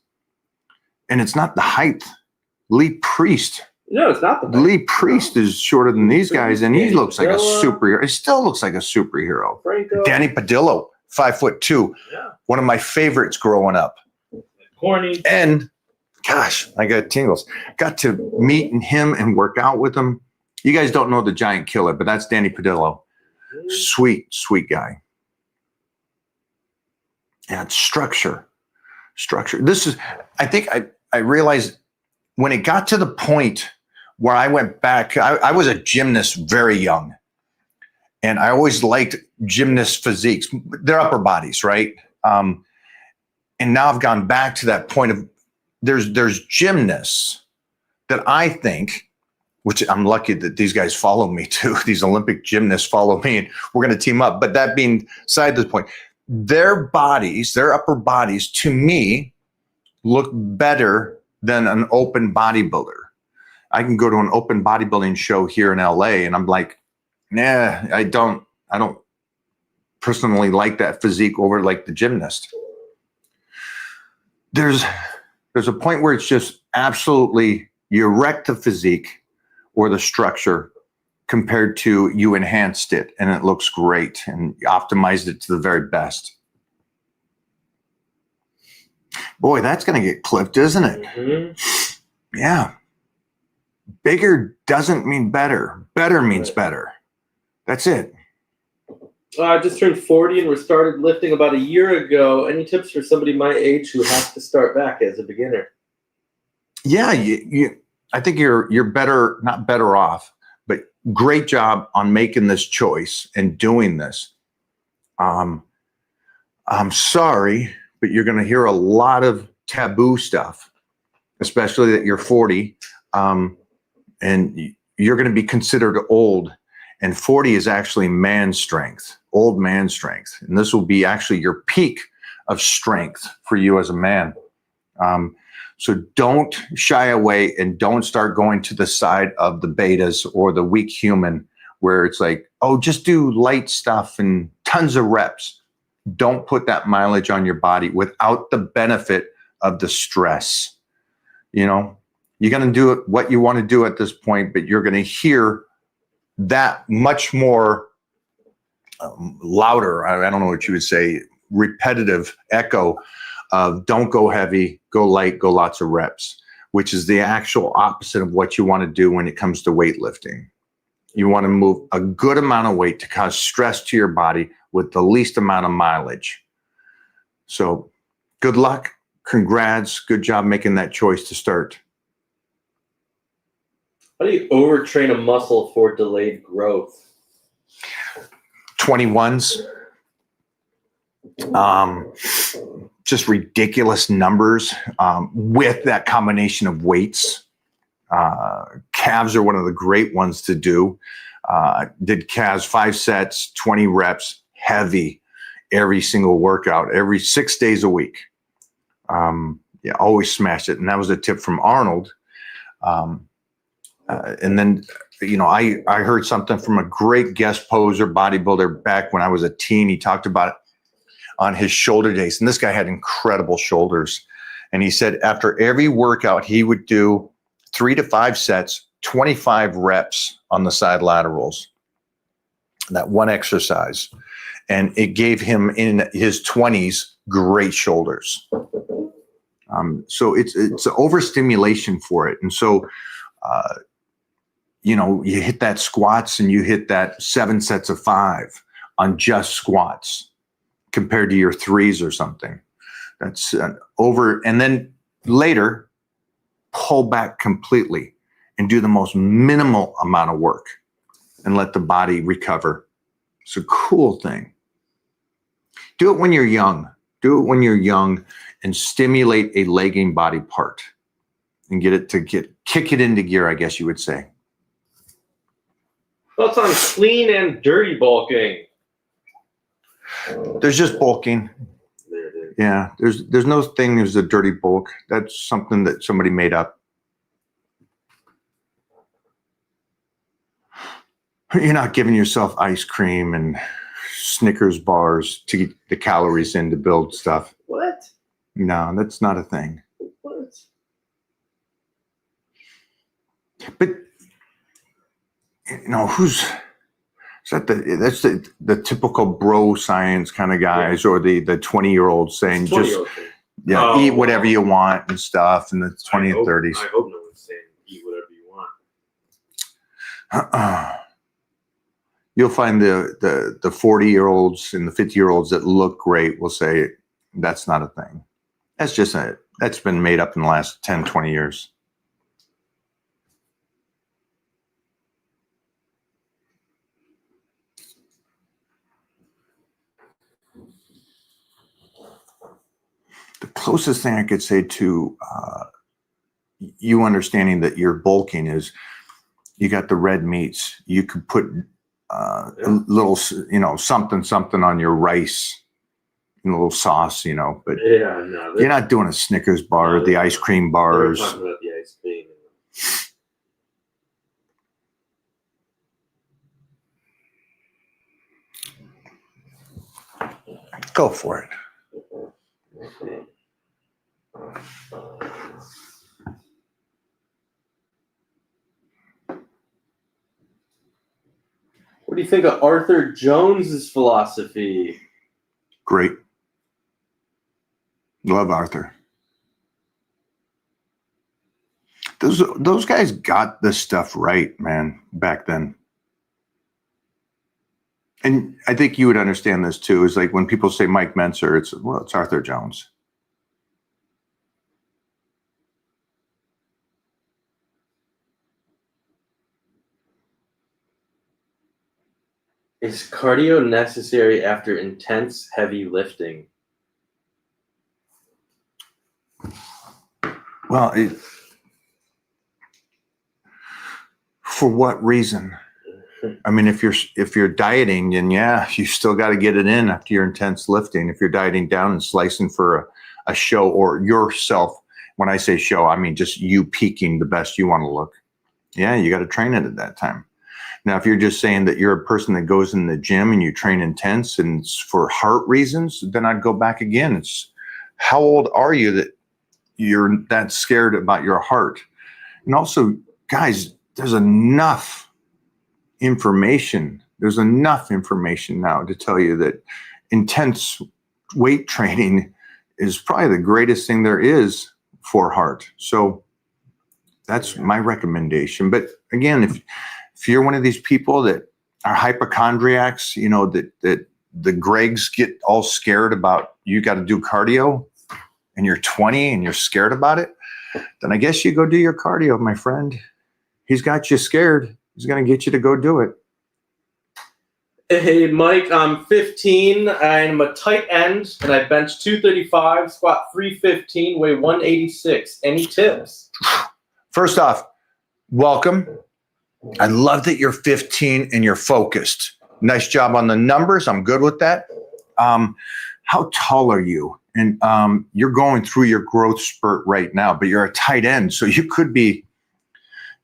and it's not the height. Lee Priest. No, it's not the Lee Priest is shorter than these guys, and he looks like a superhero. He still looks like a superhero. Franco. Danny Padillo, 5'2". Yeah. One of my favorites growing up. Corny. And gosh, I got tingles. Got to meet him and work out with him. You guys don't know the Giant Killer, but that's Danny Padillo. Sweet, sweet guy. Yeah, it's structure. This is, I think I realized when it got to the point where I went back, I was a gymnast very young. And I always liked gymnast physiques, their upper bodies, right? And now I've gone back to that point of there's gymnasts that I think, which I'm lucky that these guys follow me too. These Olympic gymnasts follow me, and we're going to team up. But that being beside the point, their bodies, their upper bodies, to me, look better than an open bodybuilder. I can go to an open bodybuilding show here in LA, and I'm like, nah, I don't personally like that physique over like the gymnast. There's a point where it's just absolutely you wreck the physique or the structure compared to you enhanced it and it looks great and you optimized it to the very best. Boy, that's going to get clipped, isn't it? Mm-hmm. Yeah. Bigger doesn't mean better. Better means better. That's it. I just turned 40 and we started lifting about a year ago. Any tips for somebody my age who has to start back as a beginner? Yeah, I think you're better, not better off, but great job on making this choice and doing this. I'm sorry, but you're going to hear a lot of taboo stuff, especially that you're 40, and you're going to be considered old. And 40 is actually man strength, old man strength. And this will be actually your peak of strength for you as a man. So don't shy away and don't start going to the side of the betas or the weak human where it's like, oh, just do light stuff and tons of reps. Don't put that mileage on your body without the benefit of the stress. You're going to do it what you want to do at this point, but you're going to hear that much more louder, I don't know what you would say, repetitive echo of don't go heavy, go light, go lots of reps, which is the actual opposite of what you want to do when it comes to weightlifting. You want to move a good amount of weight to cause stress to your body with the least amount of mileage. So good luck, congrats, good job making that choice to start. How do you overtrain a muscle for delayed growth? 21s. Just ridiculous numbers with that combination of weights. Calves are one of the great ones to do. Did calves 5 sets, 20 reps, heavy, every single workout, every 6 days a week. Always smashed it. And that was a tip from Arnold. And then, I heard something from a great guest poser bodybuilder back when I was a teen. He talked about it on his shoulder days. And this guy had incredible shoulders. And he said after every workout, he would do 3 to 5 sets, 25 reps on the side laterals, that one exercise. And it gave him in his 20s great shoulders. So it's overstimulation for it. And so you hit that squats and you hit that 7 sets of 5 on just squats compared to your 3s or something. That's over. And then later, pull back completely and do the most minimal amount of work and let the body recover. It's a cool thing. Do it when you're young. Do it when you're young and stimulate a lagging body part and get it to kick it into gear, I guess you would say. Thoughts on clean and dirty bulking? There's just bulking. There it is. Yeah, there's no thing as a dirty bulk. That's something that somebody made up. You're not giving yourself ice cream and Snickers bars to get the calories in to build stuff. What? No, that's not a thing. What? But who's is that's the typical bro science kind of guys, or the 20-year-olds saying just 20-year-old thing. eat whatever you want and stuff, and the 20 and 30s. I hope no one's saying eat whatever you want. You'll find the 40-year-olds and the 50-year-olds that look great will say that's not a thing. That's been made up in the last 10, 20 years. The closest thing I could say to you understanding that you're bulking is you got the red meats. You could put a little, something on your rice, and a little sauce, but Yeah, no. you're not doing a Snickers bar, or the ice cream We're bars. talking about the ice cream. Go for it. Okay. What do you think of Arthur Jones's philosophy? Great. Love Arthur. Those guys got this stuff right, man, back then. And I think you would understand this too. Is like when people say Mike Mentzer, it's Arthur Jones. Is cardio necessary after intense heavy lifting? Well, for what reason? I mean, if you're dieting, then yeah, you still got to get it in after your intense lifting. If you're dieting down and slicing for a show or yourself, when I say show, I mean just you peaking the best you want to look. Yeah, you got to train it at that time. Now, if you're just saying that you're a person that goes in the gym and you train intense and it's for heart reasons, then I'd go back again. It's how old are you that you're that scared about your heart? And also, guys, there's enough information. There's enough information now to tell you that intense weight training is probably the greatest thing there is for heart. So that's my recommendation. But again, if you're one of these people that are hypochondriacs, that the Gregs get all scared about, you got to do cardio and you're 20 and you're scared about it, then I guess you go do your cardio, my friend. He's got you scared. He's going to get you to go do it. Hey, Mike, I'm 15. I'm a tight end, and I bench 235, squat 315, weigh 186. Any tips? First off, welcome. I love that you're 15 and you're focused. Nice job on the numbers. I'm good with that. How tall are you? And you're going through your growth spurt right now, but you're a tight end. So you could be,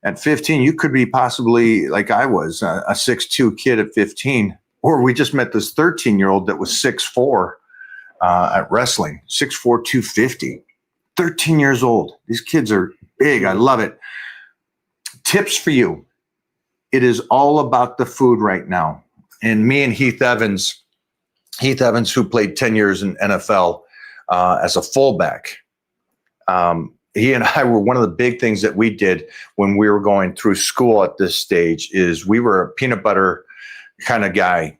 at 15, you could be possibly like I was, a 6'2" kid at 15. Or we just met this 13-year-old that was 6'4" at wrestling, 6'4", 250. 13 years old. These kids are big. I love it. Tips for you. It is all about the food right now. And me and Heath Evans, who played 10 years in NFL as a fullback, he and I were one of the big things that we did when we were going through school at this stage is we were a peanut butter kind of guy.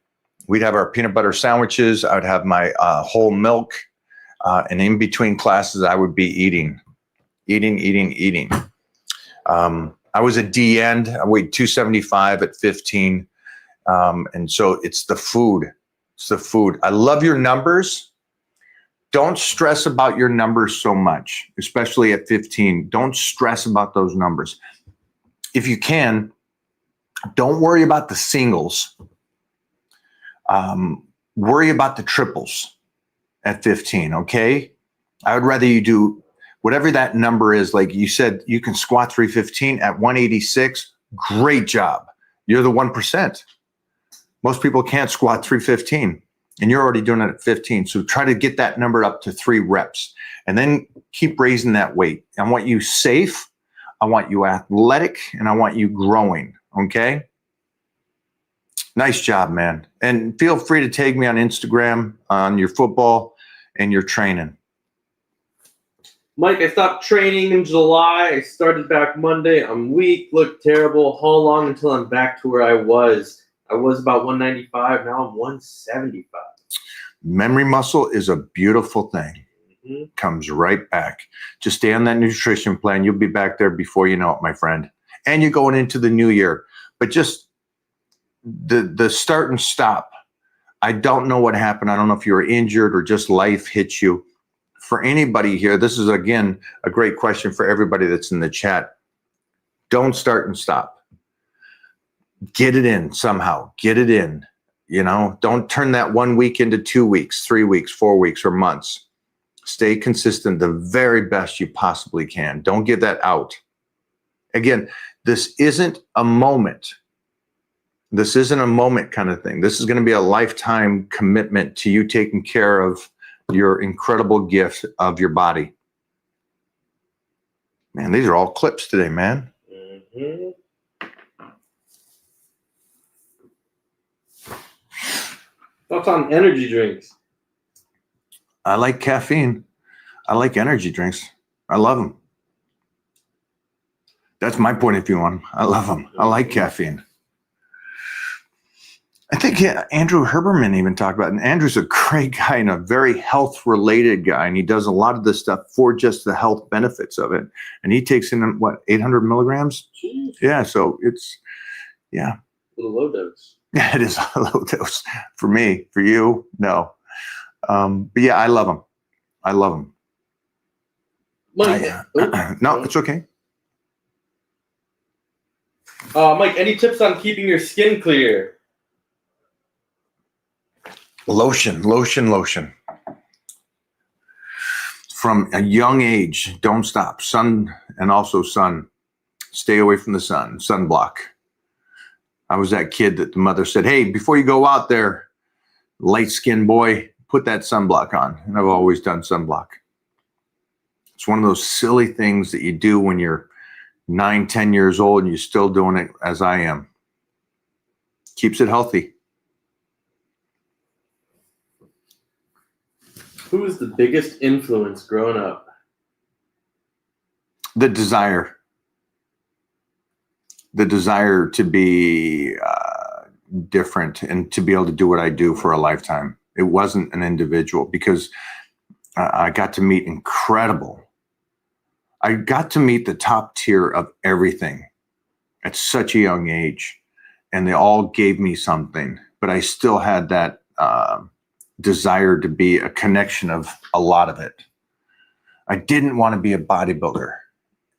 We'd have our peanut butter sandwiches. I would have my whole milk. And in between classes, I would be eating. I was a D end. I weighed 275 at 15. And so it's the food. It's the food. I love your numbers. Don't stress about your numbers so much, especially at 15. Don't stress about those numbers. If you can, don't worry about the singles. Worry about the triples at 15, okay? I would rather you do whatever that number is. Like you said, you can squat 315 at 186. Great job. You're the 1%. Most people can't squat 315. And you're already doing it at 15. So try to get that number up to 3 reps and then keep raising that weight. I want you safe. I want you athletic and I want you growing. Okay. Nice job, man. And feel free to tag me on Instagram on your football and your training. Mike, I stopped training in July. I started back Monday. I'm weak, look terrible. How long until I'm back to where I was? I was about 195. Now I'm 175. Memory muscle is a beautiful thing. Mm-hmm. Comes right back. Just stay on that nutrition plan. You'll be back there before you know it, my friend. And you're going into the new year. But just the start and stop. I don't know what happened. I don't know if you were injured or just life hit you. For anybody here, this is, again, a great question for everybody that's in the chat. Don't start and stop. Get it in somehow. Get it in. You know, don't turn that 1 week into 2 weeks, 3 weeks, 4 weeks, or months. Stay consistent the very best you possibly can. Don't give that out. Again, this isn't a moment. This isn't a moment kind of thing. This is going to be a lifetime commitment to you taking care of your incredible gift of your body. Man, these are all clips today, man. Mm-hmm. Thoughts on energy drinks? I like caffeine. I like energy drinks. I love them. That's my point of view on them. I love them. I like caffeine. I think Andrew Herberman even talked about it. And Andrew's a great guy and a very health-related guy, and he does a lot of this stuff for just the health benefits of it. And he takes in, 800 milligrams? Jeez. Yeah, so it's, yeah. A little low dose. Yeah, it is a low dose. For me, for you, no. But yeah, I love them. I love them. Mike, No, it's okay. Mike, any tips on keeping your skin clear? Lotion. From a young age, don't stop. Sun, and also sun. Stay away from the sun. Sunblock. I was that kid that the mother said, hey, before you go out there, light-skinned boy, put that sunblock on. And I've always done sunblock. It's one of those silly things that you do when you're 9, 10 years old and you're still doing it as I am. Keeps it healthy. Who was the biggest influence growing up? The desire to be different and to be able to do what I do for a lifetime. It wasn't an individual, because I got to meet I got to meet the top tier of everything at such a young age, and they all gave me something, but I still had that desire to be a connection of a lot of it. I didn't want to be a bodybuilder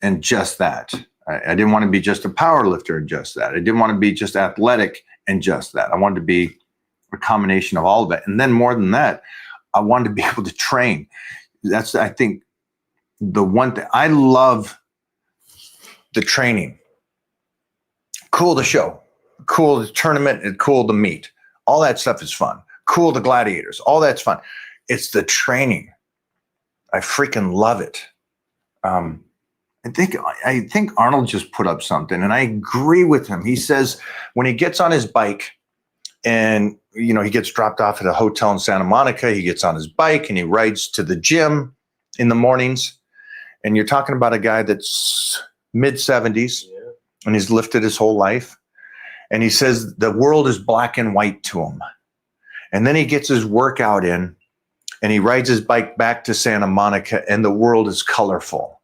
and just that. I didn't want to be just a power lifter and just that. I didn't want to be just athletic and just that. I wanted to be a combination of all of it. And then more than that, I wanted to be able to train. That's, I think, the one thing. I love the training. Cool the show. Cool the tournament. And cool the meet. All that stuff is fun. Cool the gladiators. All that's fun. It's the training. I freaking love it. I think Arnold just put up something, and I agree with him. He says when he gets on his bike and, you know, he gets dropped off at a hotel in Santa Monica, he gets on his bike and he rides to the gym in the mornings, And you're talking about a guy that's mid 70s and he's lifted his whole life. And he says the world is black and white to him. And then he gets his workout in and he rides his bike back to Santa Monica and the world is colorful.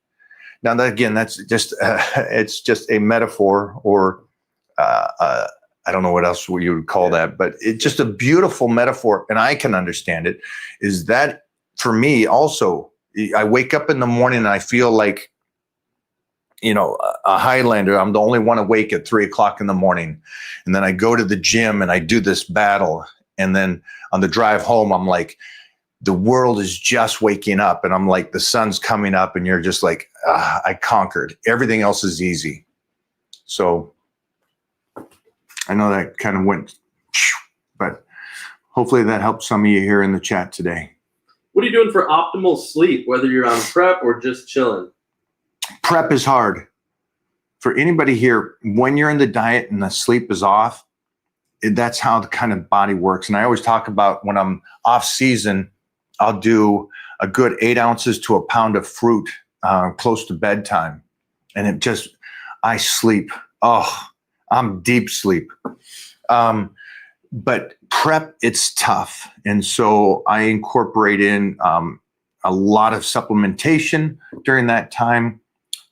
Now, that, again, that's just, it's just a metaphor, or I don't know what else you would call that, but it's just a beautiful metaphor. And I can understand it. Is that for me also, I wake up in the morning and I feel like, you know, a Highlander. I'm the only one awake at 3 o'clock in the morning. And then I go to the gym and I do this battle. And then on the drive home, I'm like, the world is just waking up. And I'm like, the sun's coming up and you're just like, I conquered. Everything else is easy. So I know that kind of went, but hopefully that helped some of you here in the chat today. What are you doing for optimal sleep, whether you're on prep or just chilling? Prep is hard. For anybody here, when you're in the diet and the sleep is off, that's how the kind of body works. And I always talk about when I'm off season, I'll do a good 8 ounces to a pound of fruit close to bedtime. And it just, I sleep. Oh, I'm deep sleep. But prep, it's tough. And so I incorporate in a lot of supplementation during that time.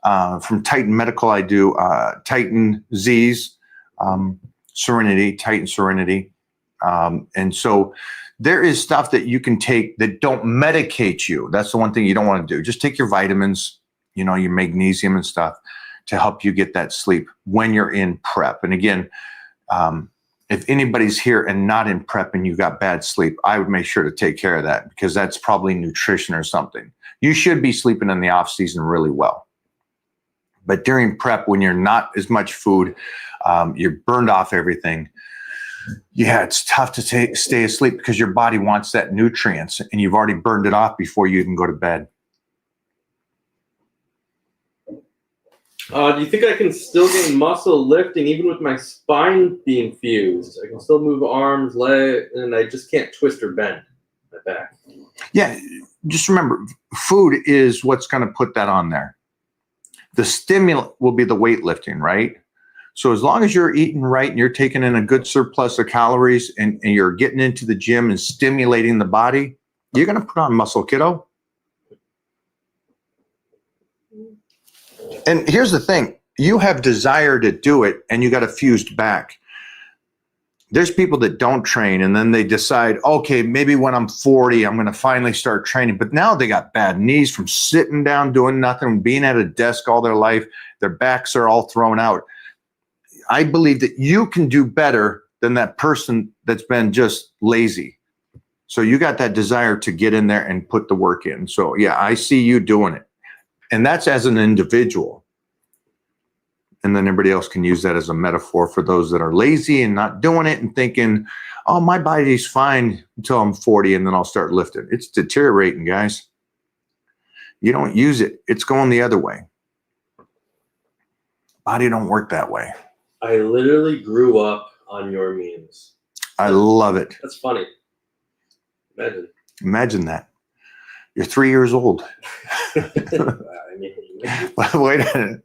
From Titan Medical, I do Titan Z's, Serenity, Titan Serenity. And so there is stuff that you can take that don't medicate you. That's the one thing you don't want to do. Just take your vitamins, you know, your magnesium and stuff to help you get that sleep when you're in prep. And again, if anybody's here and not in prep and you got bad sleep, I would make sure to take care of that, because that's probably nutrition or something. You should be sleeping in the off season really well. But during prep, when you're not as much food, you're burned off everything. Yeah, it's tough to stay asleep because your body wants that nutrients and you've already burned it off before you even go to bed. Do you think I can still gain muscle lifting even with my spine being fused? I can still move arms, legs, and I just can't twist or bend my back. Yeah, just remember, food is what's going to put that on there. The stimulant will be the weightlifting, right? So as long as you're eating right and you're taking in a good surplus of calories and you're getting into the gym and stimulating the body, you're going to put on muscle, kiddo. And here's the thing. You have desire to do it and you got a fused back. There's people that don't train and then they decide, okay, maybe when I'm 40, I'm going to finally start training. But now they got bad knees from sitting down, doing nothing, being at a desk all their life. Their backs are all thrown out. I believe that you can do better than that person that's been just lazy. So you got that desire to get in there and put the work in. So yeah, I see you doing it. And that's as an individual. And then everybody else can use that as a metaphor for those that are lazy and not doing it and thinking, oh, my body's fine until I'm 40 and then I'll start lifting. It's deteriorating, guys. You don't use it. It's going the other way. Body don't work that way. I literally grew up on your memes. I love it. That's funny. Imagine that. You're 3 years old. I mean, Wait a minute.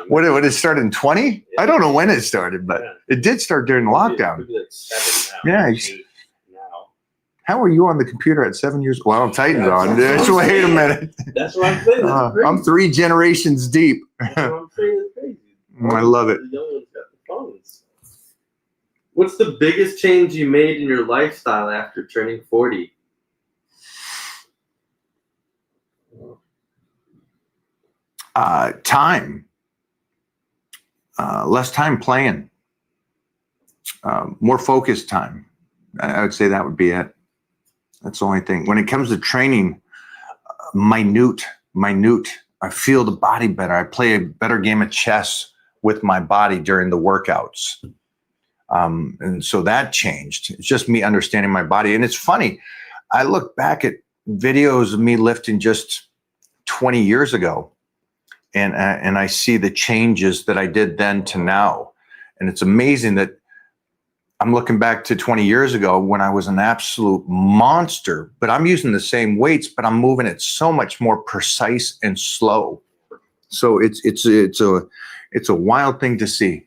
What it started in 20? Yeah. I don't know when it started, but it did start during lockdown. Could be like 7 now. Yeah. 8 now. How were you on the computer at 7 years? Well, Titan's on. Wait a minute. That's what I'm saying. That's crazy. I'm 3 generations deep. That's what I'm saying. It's crazy. I love it. The young ones got the phones. What's the biggest change you made in your lifestyle after turning 40? Time. Less time playing. More focused time. I would say that would be it. That's the only thing. When it comes to training, minute. I feel the body better. I play a better game of chess with my body during the workouts. And so that changed. It's just me understanding my body. And it's funny. I look back at videos of me lifting just 20 years ago. And I see the changes that I did then to now. And it's amazing that I'm looking back to 20 years ago when I was an absolute monster, but I'm using the same weights, but I'm moving it so much more precise and slow. So it's a wild thing to see.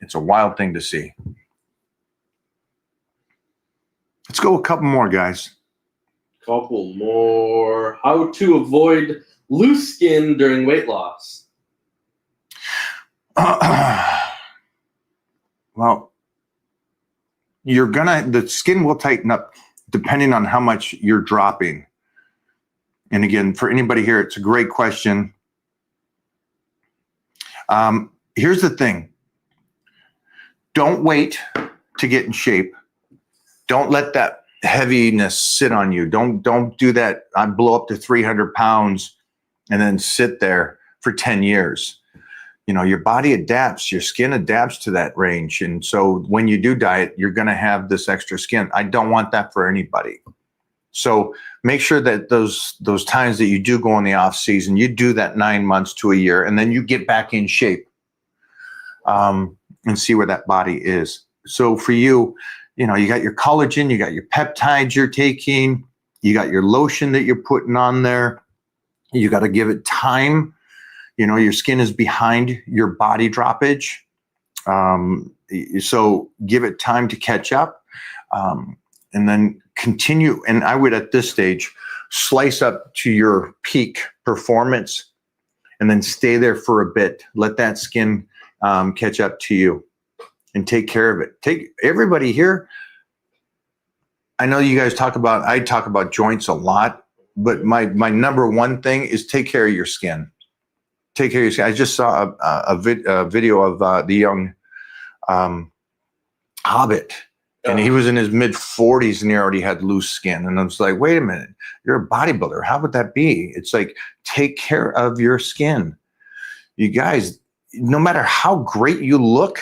It's a wild thing to see. Let's go a couple more, guys. Couple more. How to avoid loose skin during weight loss. Well, the skin will tighten up depending on how much you're dropping. And again, for anybody here, it's a great question. Here's the thing. Don't wait to get in shape. Don't let that heaviness sit on you. Don't do that. I blow up to 300 pounds and then sit there for 10 years. You know, your body adapts, your skin adapts to that range. And so when you do diet, you're going to have this extra skin. I don't want that for anybody. So make sure that those times that you do go in the off season, you do that 9 months to a year, and then you get back in shape and see where that body is. So for you, you know, you got your collagen, you got your peptides you're taking, you got your lotion that you're putting on there. You got to give it time. You know, your skin is behind your body droppage. So give it time to catch up, and then continue. And I would, at this stage, slice up to your peak performance and then stay there for a bit. Let that skin catch up to you and take care of it. Take everybody here. I know you guys I talk about joints a lot, but my number one thing is take care of your skin. Take care of your skin. I just saw a video of the young Hobbit, and he was in his mid 40s and he already had loose skin. And I was like, wait a minute, you're a bodybuilder. How would that be? It's like, take care of your skin. You guys, no matter how great you look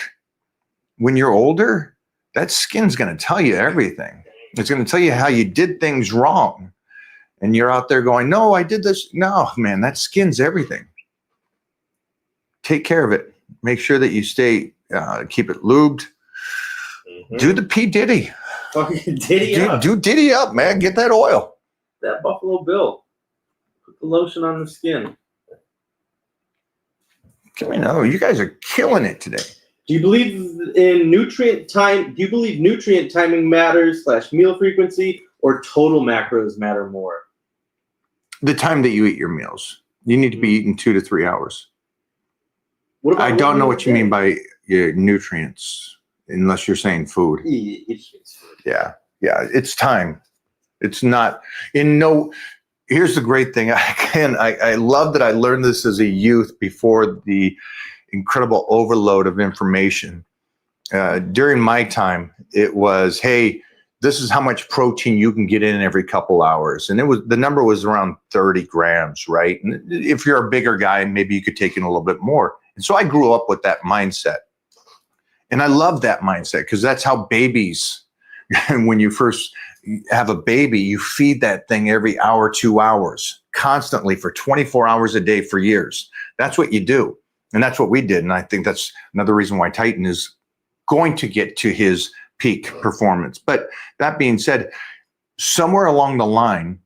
when you're older, that skin's going to tell you everything. It's going to tell you how you did things wrong. And you're out there going, no, I did this. No, man, that skin's everything. Take care of it. Make sure that you keep it lubed. Mm-hmm. Do the P. Diddy. Do Diddy up, man. Get that oil. That Buffalo Bill. Put the lotion on the skin. I know you guys are killing it today. Do you believe in nutrient time? Do you believe nutrient timing matters / meal frequency, or total macros matter more? The time that you eat your meals. You need to be eating 2 to 3 hours. What about I don't know what you mean by your nutrients, unless you're saying food. It's food. Yeah, it's time. It's not Here's the great thing. I love that I learned this as a youth before the incredible overload of information. During my time, it was, hey, this is how much protein you can get in every couple hours. And the number was around 30 grams, right? And if you're a bigger guy, maybe you could take in a little bit more. And so I grew up with that mindset. And I love that mindset because that's how babies, when you first have a baby, you feed that thing every hour, 2 hours, constantly for 24 hours a day for years. That's what you do. And that's what we did. And I think that's another reason why Titan is going to get to his peak performance. But that being said, somewhere along the line,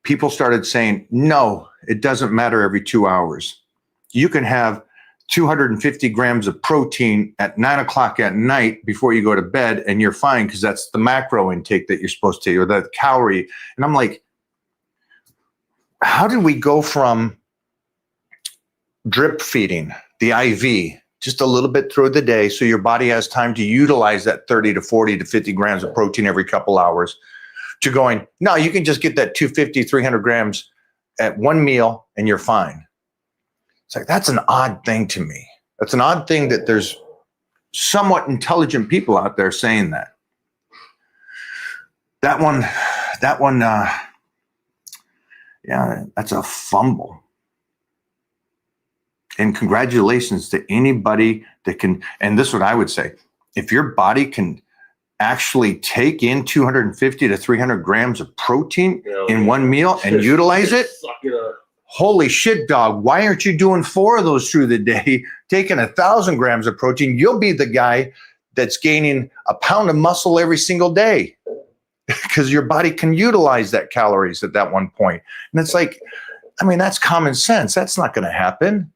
people started saying, no, it doesn't matter every 2 hours. You can have 250 grams of protein at 9 o'clock at night before you go to bed, and you're fine because that's the macro intake that you're supposed to, or the calorie. And I'm like, how did we go from drip feeding, the IV, just a little bit through the day so your body has time to utilize that 30 to 40 to 50 grams of protein every couple hours, to going, no, you can just get that 250, 300 grams at one meal and you're fine. It's like, that's an odd thing to me. That's an odd thing that there's somewhat intelligent people out there saying that. That one, yeah, that's a fumble. And congratulations to anybody that can, and this is what I would say, if your body can actually take in 250 to 300 grams of protein in one meal and utilize it, holy shit, dog, why aren't you doing 4 of those through the day, taking 1,000 grams of protein? You'll be the guy that's gaining a pound of muscle every single day because your body can utilize that calories at that one point. And it's like, I mean, that's common sense. That's not going to happen.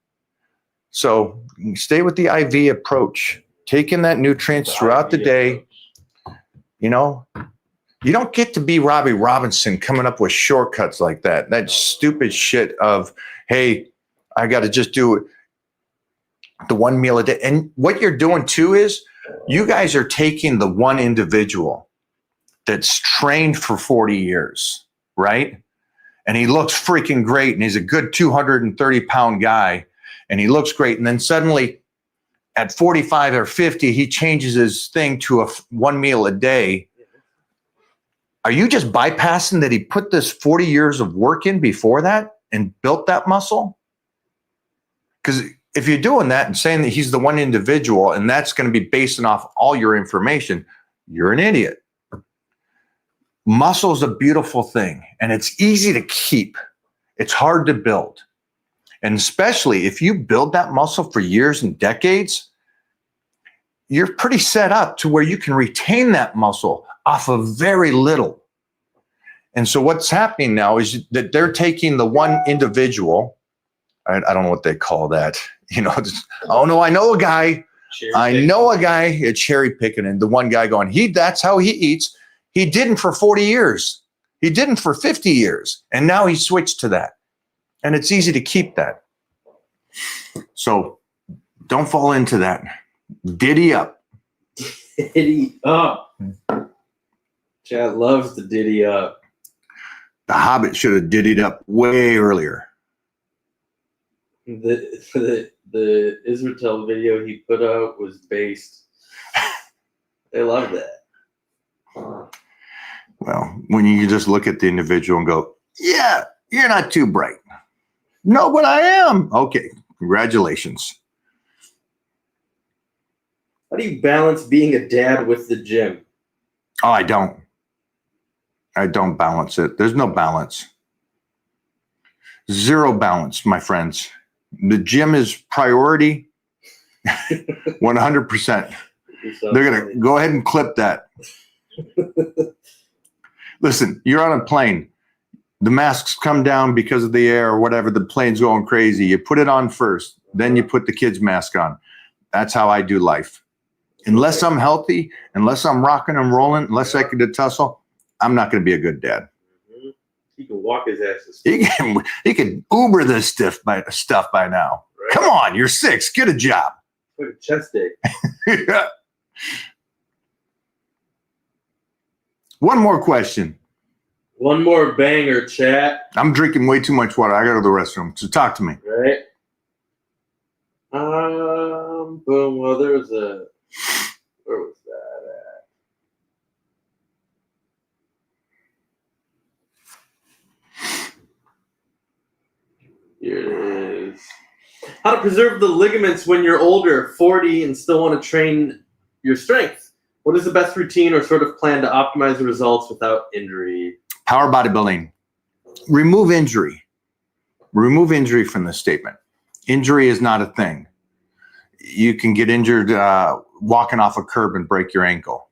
So stay with the IV approach, taking that nutrients throughout the day. You know, you don't get to be Robbie Robinson coming up with shortcuts like that. That stupid shit of, hey, I got to just do the one meal a day. And what you're doing too is you guys are taking the one individual that's trained for 40 years, right? And he looks freaking great. And he's a good 230-pound guy. And he looks great. And then suddenly at 45 or 50, he changes his thing to one meal a day. Are you just bypassing that he put this 40 years of work in before that and built that muscle? Because if you're doing that and saying that he's the one individual and that's going to be basing off all your information, you're an idiot. Muscle is a beautiful thing and it's easy to keep. It's hard to build. And especially if you build that muscle for years and decades, you're pretty set up to where you can retain that muscle off of very little. And so what's happening now is that they're taking the one individual, I don't know what they call that, you know, oh no, I know a guy, cherry picking, and the one guy going, that's how he eats. He didn't for 40 years. He didn't for 50 years. And now he switched to that. And it's easy to keep that. So don't fall into that. Diddy up. Diddy up. Chad loves the diddy up. The Hobbit should have diddied up way earlier. The Israel video he put out was based. They love that. Well, when you just look at the individual and go, yeah, you're not too bright. No, but I am. Okay, congratulations. How do you balance being a dad with the gym? Oh, I don't balance it. There's no balance. Zero balance, my friends. The gym is priority 100%. They're going to go ahead and clip that. Listen, you're on a plane. The masks come down because of the air or whatever. The plane's going crazy. You put it on first. Then you put the kid's mask on. That's how I do life. Unless I'm healthy, unless I'm rocking and rolling, unless I can tussle, I'm not going to be a good dad. He can walk his ass. He can Uber this stuff by now. Right? Come on, you're 6. Get a job. Like a chest day. Yeah. One more question. One more banger, chat. I'm drinking way too much water. I got to the restroom. So talk to me. Right. Boom. Well, there was a. Where was that at? Here it is. How to preserve the ligaments when you're older, 40, and still want to train your strength. What is the best routine or sort of plan to optimize the results without injury? Power bodybuilding. Remove injury. Remove injury from the statement. Injury is not a thing. You can get injured walking off a curb and break your ankle.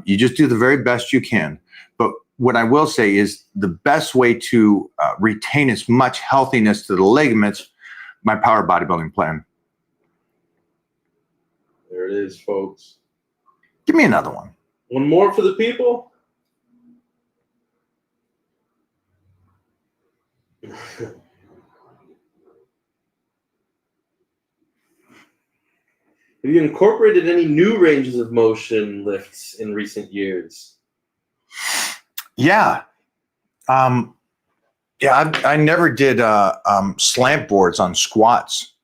You just do the very best you can. But what I will say is the best way to retain as much healthiness to the ligaments, my power bodybuilding plan. There it is, folks. Give me another one. One more for the people? Have you incorporated any new ranges of motion lifts in recent years? Yeah. I never did slant boards on squats.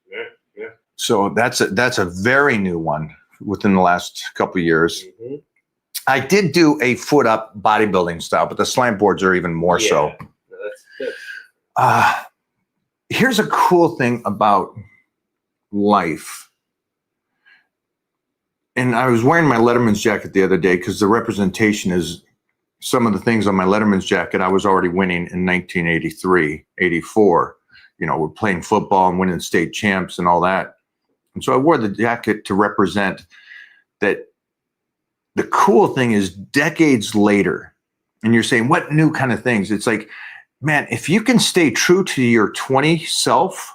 Yeah. So that's a very new one within the last couple of years. Mm-hmm. I did do a foot up bodybuilding style, but the slant boards are even more so. That's good. Here's a cool thing about life. And I was wearing my Letterman's jacket the other day because the representation is some of the things on my Letterman's jacket I was already winning in 1983, 84. You know, we're playing football and winning state champs and all that. And so I wore the jacket to represent that the cool thing is decades later, and you're saying, what new kind of things? It's like, man, if you can stay true to your 20 self,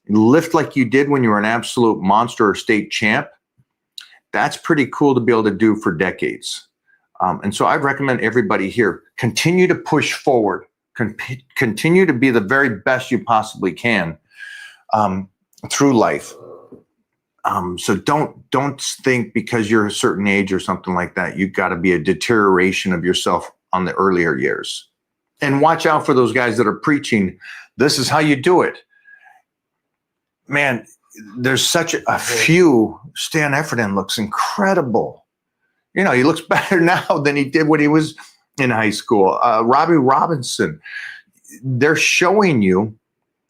lift like you did when you were an absolute monster or state champ, that's pretty cool to be able to do for decades. And so I'd recommend everybody here, continue to push forward, continue to be the very best you possibly can through life. So don't think because you're a certain age or something like that, you've got to be a deterioration of yourself on the earlier years. And watch out for those guys that are preaching, this is how you do it. Man, there's such a few. Stan Efferdin looks incredible. You know, he looks better now than he did when he was in high school. Robbie Robinson, they're showing you,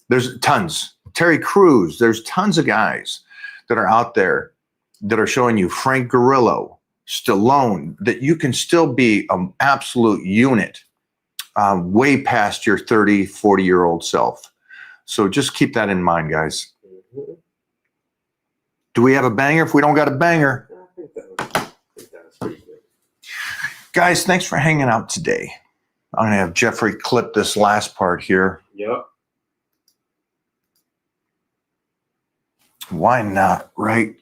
there's tons. Terry Crews, there's tons of guys that are out there that are showing you, Frank Grillo, Stallone, that you can still be an absolute unit way past your 30, 40-year-old self. So just keep that in mind, guys. Do we have a banger? If we don't got a banger, I think that was pretty good. guys, thanks for hanging out today. I'm gonna have Jeffrey clip this last part here. Yep. Why not, right?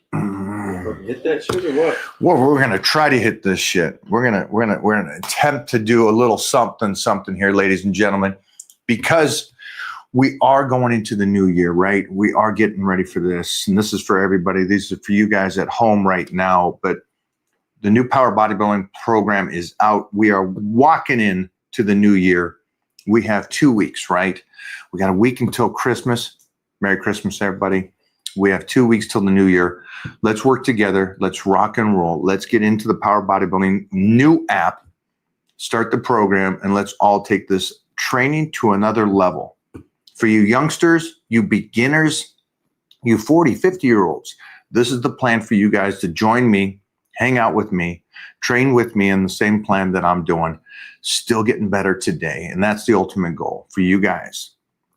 Hit that shit or what? Well, we're gonna try to hit this shit. We're gonna attempt to do a little something here, ladies and gentlemen, because we are going into the new year, right? We are getting ready for this, and this is for everybody. These are for you guys at home right now. But the new Power Bodybuilding program is out. We are walking in to the new year. We have 2 weeks, right? We got a week until Christmas. Merry Christmas, everybody. We have 2 weeks till the new year. Let's work together. Let's rock and roll. Let's get into the Power Bodybuilding new app, start the program, and let's all take this training to another level. For you youngsters, you beginners, you 40, 50-year-olds, this is the plan for you guys to join me, hang out with me, train with me in the same plan that I'm doing, still getting better today. And that's the ultimate goal for you guys.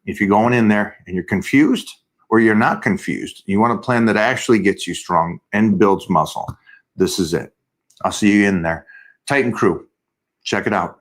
If you're going in there and you're confused or you're not confused, you want a plan that actually gets you strong and builds muscle, this is it. I'll see you in there. Titan Crew, check it out.